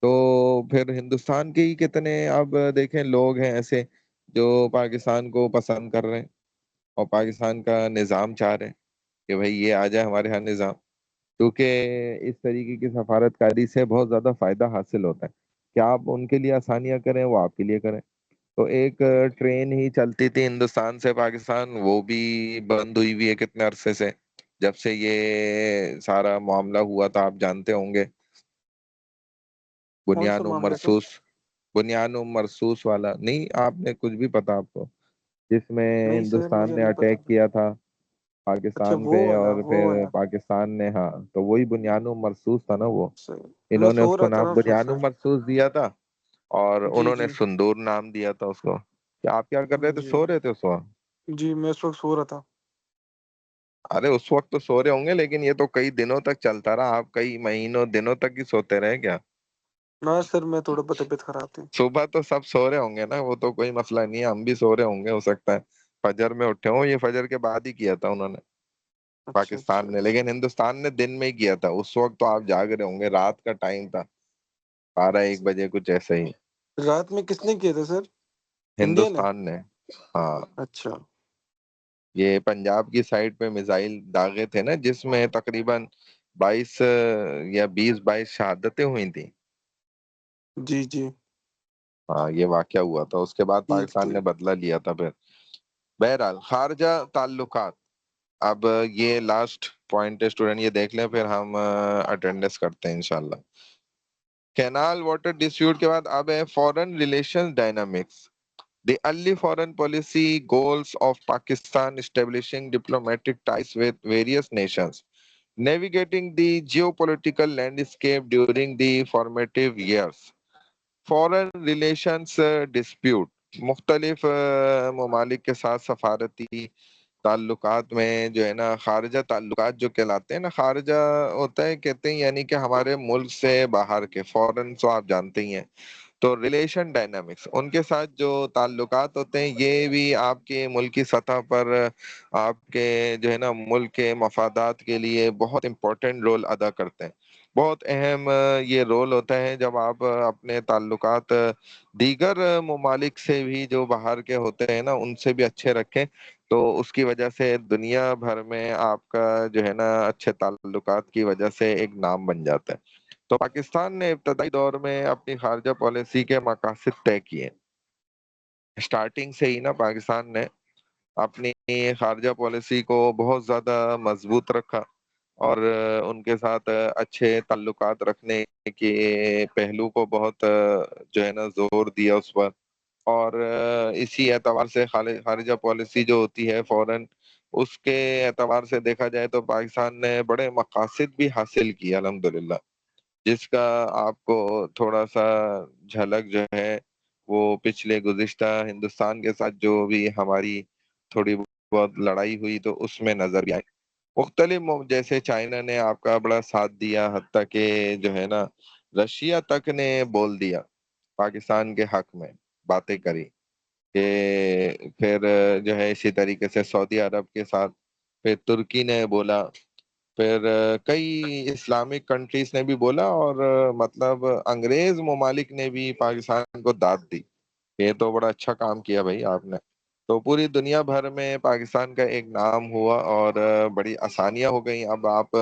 تو پھر ہندوستان کے ہی کتنے اب دیکھیں لوگ ہیں ایسے جو پاکستان کو پسند کر رہے ہیں اور پاکستان کا نظام چاہ رہے ہیں کہ بھئی یہ آ جائے ہمارے ہاں نظام، کیونکہ اس طریقے کی سفارت کاری سے بہت زیادہ فائدہ حاصل ہوتا ہے کہ آپ ان کے لیے آسانیاں کریں، وہ آپ کے لیے کریں۔ تو ایک ٹرین ہی چلتی تھی ہندوستان سے پاکستان، وہ بھی بند ہوئی ہوئی ہے کتنے عرصے سے، جب سے یہ سارا معاملہ ہوا تھا، آپ جانتے ہوں گے، کون سا بنیان و معاملہ سر؟ مرصوص، بنیان و مرصوص والا نہیں؟ آپ نے کچھ بھی پتا آپ کو، جس میں نہیں سر ہندوستان مجھے نے نہیں پتا اٹیک تھا. کیا تھا اچھا پاکستان وہ پہ، والا اور وہ پھر والا. پاکستان نے، ہاں تو وہی بنیان و مرصوص تھا نا وہ، سر میں انہوں نے سو اس کو رہا تھا نام نا بنیان و سر. مرصوص دیا تھا، اور جی انہوں نے جی سندور نام دیا تھا اس کو۔ کیا آپ کیا کر رہے تھے؟ جی سو رہے تھے اس وقت؟ جی میں اس وقت سو رہا تھا. ارے اس وقت تو سو رہے ہوں گے، لیکن یہ تو کئی دنوں تک چلتا رہا، آپ کئی مہینوں دنوں تک ہی سوتے رہے کیا؟ نہ سر میں تھوڑا طبیعت خراب تھی. صبح تو سب سو رہے ہوں گے نا، وہ تو کوئی مسئلہ نہیں ہے، ہم بھی سو رہے ہوں گے، ہو سکتا ہے فجر میں اٹھے ہوں، یہ فجر کے بعد ہی کیا تھا انہوں نے اچھا اچھا پاکستان نے، اچھا. لیکن ہندوستان نے دن میں ہی کیا تھا، اس وقت تو آپ جاگ رہے ہوں گے، رات کا ٹائم تھا، 12-1 بجے کچھ ایسے ہی، رات میں کس نے کیا تھا سر؟ انڈیا نے؟ ہندوستان نے۔ ہاں، اچھا. یہ پنجاب کی سائڈ پہ میزائل داغے تھے نا، جس میں تقریباً 22 یا 20-22 شہادتیں ہوئی تھیں۔ جی جی. ہاں، یہ واقعہ ہوا تھا، اس کے بعد ٹھیک پاکستان نے ٹھیک. بدلہ لیا تھا پھر۔ بہرحال خارجہ تعلقات، اب یہ لاسٹ پوائنٹ ہے اسٹوڈنٹ، یہ دیکھ لیں پھر ہم اٹینڈنس کرتے ہیں انشاءاللہ۔ کینال واٹر ڈسپیوٹ کے بعد اب ہے foreign relation dynamics, the early foreign policy goals of Pakistan establishing diplomatic ties with various nations navigating the geopolitical landscape during the formative years. Foreign relations dispute, مختلف ممالک کے ساتھ سفارتی تعلقات میں جو ہے نا خارجہ تعلقات جو کہلاتے ہیں نا، خارجہ ہوتا ہے کہتے ہیں یعنی کہ ہمارے ملک سے باہر کے، فورن تو آپ جانتے ہی ہیں، تو ریلیشن ڈائنامکس ان کے ساتھ جو تعلقات ہوتے ہیں یہ بھی آپ کے ملکی سطح پر آپ کے جو ہے نا ملک کے مفادات کے لیے بہت امپورٹنٹ رول ادا کرتے ہیں، بہت اہم یہ رول ہوتا ہے جب آپ اپنے تعلقات دیگر ممالک سے بھی جو باہر کے ہوتے ہیں نا ان سے بھی اچھے رکھیں، تو اس کی وجہ سے دنیا بھر میں آپ کا جو ہے نا اچھے تعلقات کی وجہ سے ایک نام بن جاتا ہے۔ تو پاکستان نے ابتدائی دور میں اپنی خارجہ پالیسی کے مقاصد طے کیے، اسٹارٹنگ سے ہی نا پاکستان نے اپنی خارجہ پالیسی کو بہت زیادہ مضبوط رکھا اور ان کے ساتھ اچھے تعلقات رکھنے کے پہلو کو بہت جو ہے نا زور دیا اس پر. اور اسی اعتبار سے خارجہ پالیسی جو ہوتی ہے فوراً اس کے اعتبار سے دیکھا جائے تو پاکستان نے بڑے مقاصد بھی حاصل کیے الحمدللہ، جس کا آپ کو تھوڑا سا جھلک جو ہے وہ پچھلے گزشتہ ہندوستان کے ساتھ جو بھی ہماری تھوڑی بہت لڑائی ہوئی تو اس میں نظر بھی آئی. مختلف جیسے چائنا نے آپ کا بڑا ساتھ دیا، حتیٰ کہ جو ہے نا رشیا تک نے بول دیا پاکستان کے حق میں، باتیں کری کہ پھر جو ہے اسی طریقے سے سعودی عرب کے ساتھ، پھر ترکی نے بولا، پھر کئی اسلامک کنٹریز نے بھی بولا، اور مطلب انگریز ممالک نے بھی پاکستان کو داد دی. یہ تو بڑا اچھا کام کیا بھائی آپ نے. تو پوری دنیا بھر میں پاکستان کا ایک نام ہوا اور بڑی آسانیاں ہو گئیں. اب آپ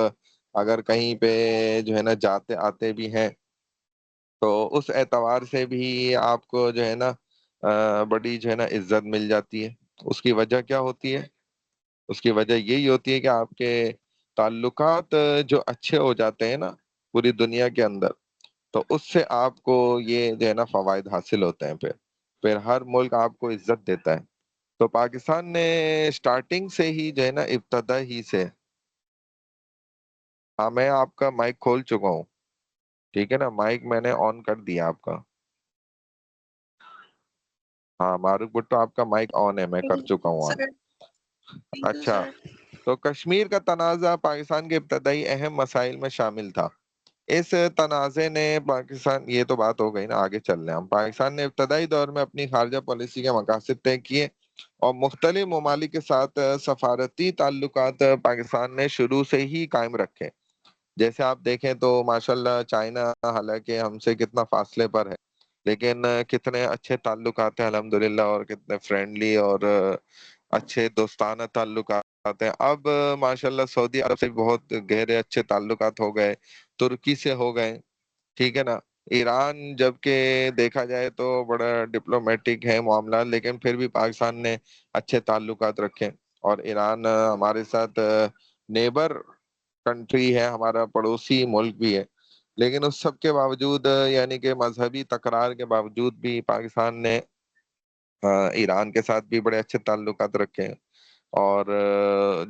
اگر کہیں پہ جو ہے نا جاتے آتے بھی ہیں تو اس اعتبار سے بھی آپ کو جو ہے نا بڑی جو ہے نا عزت مل جاتی ہے. اس کی وجہ کیا ہوتی ہے؟ اس کی وجہ یہی ہوتی ہے کہ آپ کے تعلقات جو اچھے ہو جاتے ہیں نا پوری دنیا کے اندر، تو اس سے آپ کو یہ جو ہے نا فوائد حاصل ہوتے ہیں. پھر ہر ملک آپ کو عزت دیتا ہے. تو پاکستان نے سٹارٹنگ سے ہی جو ہے نا ابتدا ہی سے، ہاں میں آپ کا مائک کھول چکا ہوں، ٹھیک ہے نا، مائک میں نے آن کر دیا آپ کا. ہاں معروف بھٹو آپ کا مائک آن ہے، میں کر چکا ہوں آن. Sir, thank you, اچھا، sir. تو کشمیر کا تنازع پاکستان کے ابتدائی اہم مسائل میں شامل تھا. اس تنازع نے پاکستان، یہ تو بات ہو گئی نا، آگے چل رہے ہیں ہم. پاکستان نے ابتدائی دور میں اپنی خارجہ پالیسی کے مقاصد طے کیے اور مختلف ممالک کے ساتھ سفارتی تعلقات پاکستان نے شروع سے ہی قائم رکھے. جیسے آپ دیکھیں تو ماشاءاللہ چائنا حالانکہ ہم سے کتنا فاصلے پر ہے لیکن کتنے اچھے تعلقات ہیں الحمدللہ، اور کتنے فرینڈلی اور اچھے دوستانہ تعلقات ہیں. اب ماشاءاللہ سعودی عرب سے بھی بہت گہرے اچھے تعلقات ہو گئے، ترکی سے ہو گئے، ٹھیک ہے نا. ایران جبکہ دیکھا جائے تو بڑا ڈپلومیٹک ہے معاملات، لیکن پھر بھی پاکستان نے اچھے تعلقات رکھے. اور ایران ہمارے ساتھ نیبر کنٹری ہے، ہمارا پڑوسی ملک بھی ہے، لیکن اس سب کے باوجود یعنی کہ مذہبی تکرار کے باوجود بھی پاکستان نے ایران کے ساتھ بھی بڑے اچھے تعلقات رکھے ہیں. اور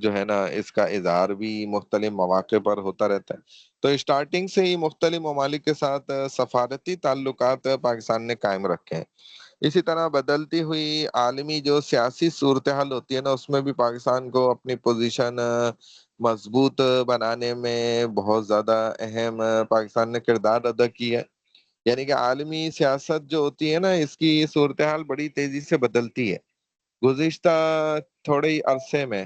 جو ہے نا اس کا اظہار بھی مختلف مواقع پر ہوتا رہتا ہے. تو اسٹارٹنگ سے ہی مختلف ممالک کے ساتھ سفارتی تعلقات پاکستان نے قائم رکھے ہیں. اسی طرح بدلتی ہوئی عالمی جو سیاسی صورتحال ہوتی ہے نا، اس میں بھی پاکستان کو اپنی پوزیشن مضبوط بنانے میں بہت زیادہ اہم پاکستان نے کردار ادا کیا ہے. یعنی کہ عالمی سیاست جو ہوتی ہے نا، اس کی صورتحال بڑی تیزی سے بدلتی ہے گزشتہ تھوڑے ہی عرصے میں.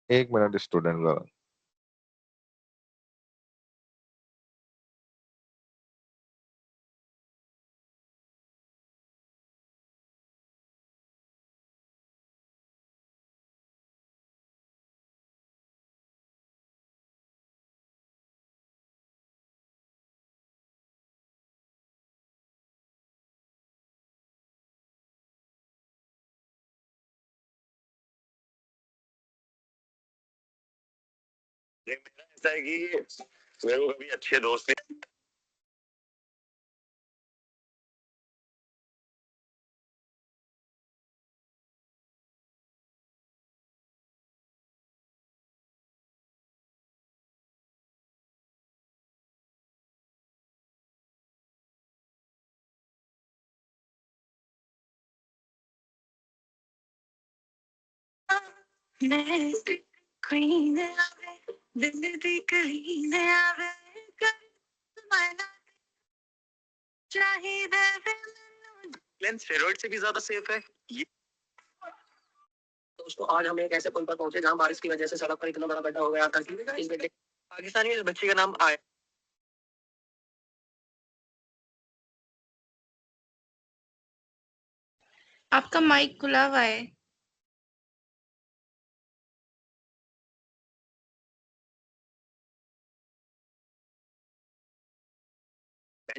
ایک منٹ اسٹوڈنٹ ذرا. میرا ایسا ہے کہ میرے کو کبھی اچھے دوست اسٹیرائڈ سے بھی زیادہ سیف ہے. دوستوں آج ہم ایک ایسے پل پر پہنچے جہاں بارش کی وجہ سے سڑک پر اتنا بڑا گڈھا ہو گیا تھا کہ اس گڈھے پاکستانی اس بچی کا نام آیا. آپ کا مائک کھلا ہوا ہے.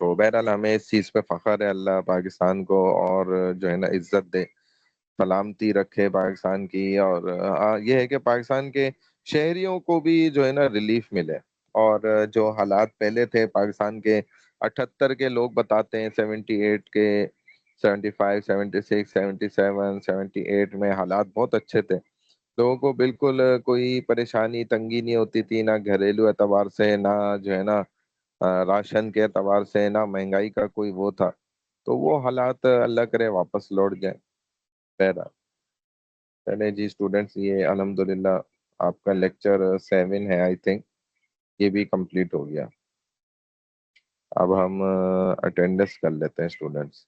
تو بہرحال ہمیں اس چیز پہ فخر ہے، اللہ پاکستان کو اور جو ہے نا عزت دے، سلامتی رکھے پاکستان کی، اور یہ ہے کہ پاکستان کے شہریوں کو بھی جو ہے نا ریلیف ملے، اور جو حالات پہلے تھے پاکستان کے 78 کے لوگ بتاتے ہیں، 78 کے، 75، 76، 77، 78 میں حالات بہت اچھے تھے، لوگوں کو بالکل کوئی پریشانی تنگی نہیں ہوتی تھی، نہ گھریلو اعتبار سے، نہ جو ہے نا راشن کے اعتبار سے، نہ مہنگائی کا کوئی وہ تھا، تو وہ حالات اللہ کرے واپس لوٹ جائیں۔ بہرحال چلے جی اسٹوڈینٹس، یہ الحمدللہ آپ کا لیکچر 7 ہے آئی تھنک، یہ بھی کمپلیٹ ہو گیا۔ اب ہم اٹینڈنس کر لیتے ہیں اسٹوڈینٹس۔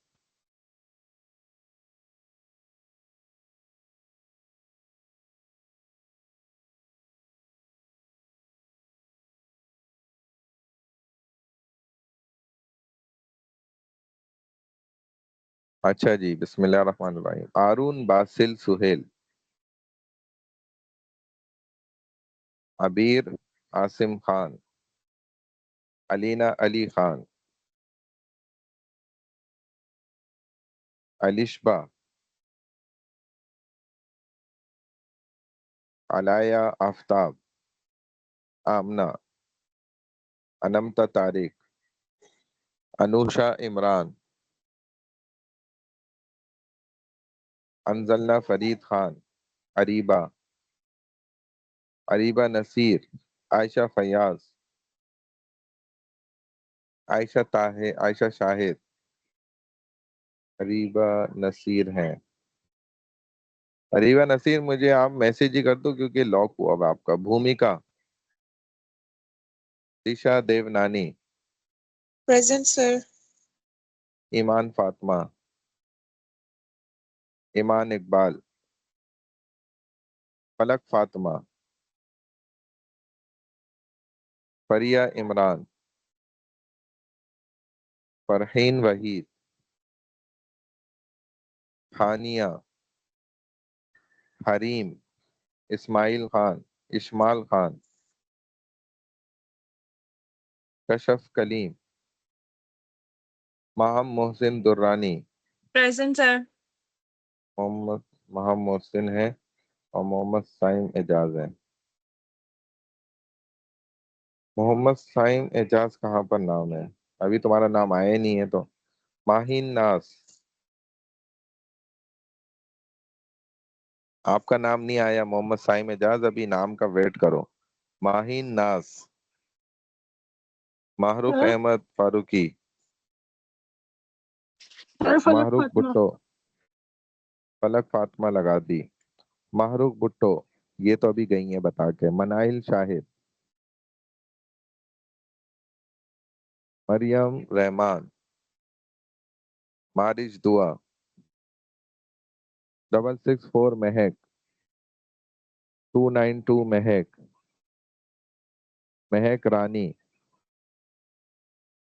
اچھا جی، بسم اللہ الرحمن الرحیم۔ ہارون باسل سہیل، عبیر عاصم خان، علینا علی خان، علشبہ، علایا آفتاب، آمنہ، انمتا طارق، انوشا عمران، انزلنا فرید خان، اریبہ، اریبہ نصیر، عائشہ فیاض، عائشہ طاہر، عائشہ شاہد، اریبہ نصیر ہیں۔ اریبہ نصیر مجھے آپ میسج ہی کر دو کیونکہ لاک ہوا ہوا آپ کا۔ بھومکا، دیشا دیونانی، Present, sir. ایمان فاطمہ، ایمان اقبال، فلک فاطمہ، فریہ عمران، فرحین وحید، ہانیہ، حریم، اسماعیل خان، اشمال خان، کشف کلیم، ماہم محسن درانی، Present, sir. محمد ماہم محسن ہے، اور محمد سائم اعجاز ہے۔ محمد سائم اعجاز کہاں پر نام ہے؟ ابھی تمہارا نام آیا ہی نہیں ہے تو۔ ماہین ناز، آپ کا نام نہیں آیا محمد سائم اعجاز، ابھی نام کا ویٹ کرو۔ ماہین ناز، محروف Sir, Ahmad Farooqui, Falak محروف Fatma. Bhutto, فلک فاطمہ لگا دی۔ محروف بھٹو، یہ تو ابھی گئی ہیں بتا کے۔ منائل شاہد، مریم رحمان، مارج دعا، 664 مہک، 292 مہک، مہک رانی،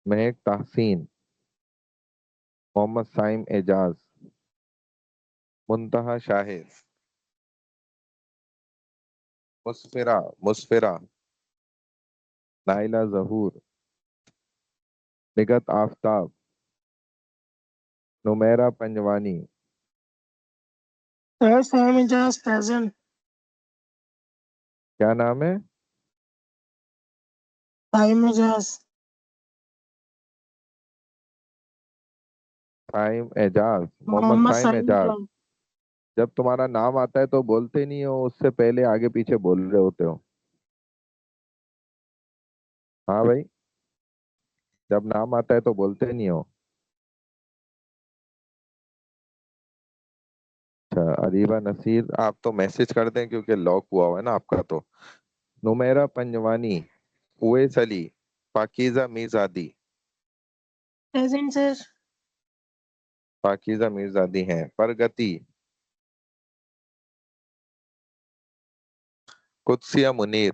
مہک تحسین، محمد سائم اعجاز، منتہا شاہد، مسفرہ، نائلہ ظہور، نگت آفتاب، Nimra پنجوانی، Sir, Sam is just present. کیا نام ہے؟ Time is just. Saim Ejaz, Muhammad Muhammad Saim Saeed Ejaz. Khan. جب تمہارا نام آتا ہے تو بولتے نہیں ہو، اس سے پہلے آگے پیچھے بول رہے ہوتے ہو۔ ہاں بھائی، جب نام آتا ہے تو بولتے نہیں ہو۔ اچھا اریبہ نصیر، آپ تو میسج کر دیں کیونکہ لاک ہوا ہوا ہے نا آپ کا تو۔ نمیرہ پنجوانی، اویس علی، پاکیزہ میرزادی، Present, sir. پاکیزہ میرزادی ہیں۔ پرگتی، قدسیہ منیر،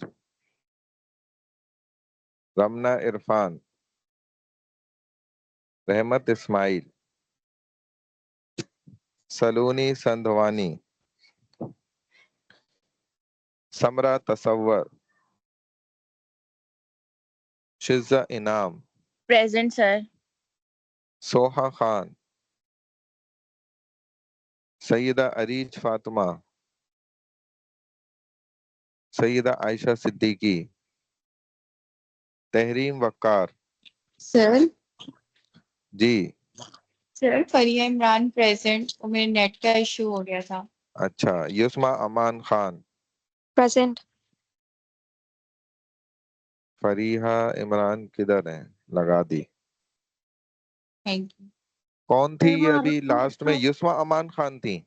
رمنہ عرفان، رحمت اسماعیل، سلونی سندھوانی، سمرہ تصور، شزہ انعام، Present, sir. سوہا خان، سیدہ اریج فاطمہ، سیدہ عائشہ صدیقی، تحریم وقار. سر جی سر فریہ عمران پریزنٹ. میرے نیٹ کا ایشو ہو گیا تھا. اچھا. یسما امان خان، present, فریحہ عمران کدھر ہیں؟ لگا دی. Thank you. کون تھی یہ ایمان ابھی لاسٹ میں؟ یسما امان خان تھی.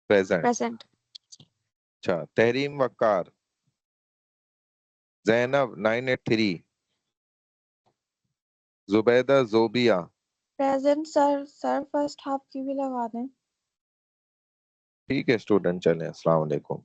پریزنٹ. present, اچھا. تحریم وقار، زینب 983، Zubaida Zobia. present sir first half کی بھی لگا دیں. ٹھیک ہے اسٹوڈنٹ، چلیں. السلام علیکم.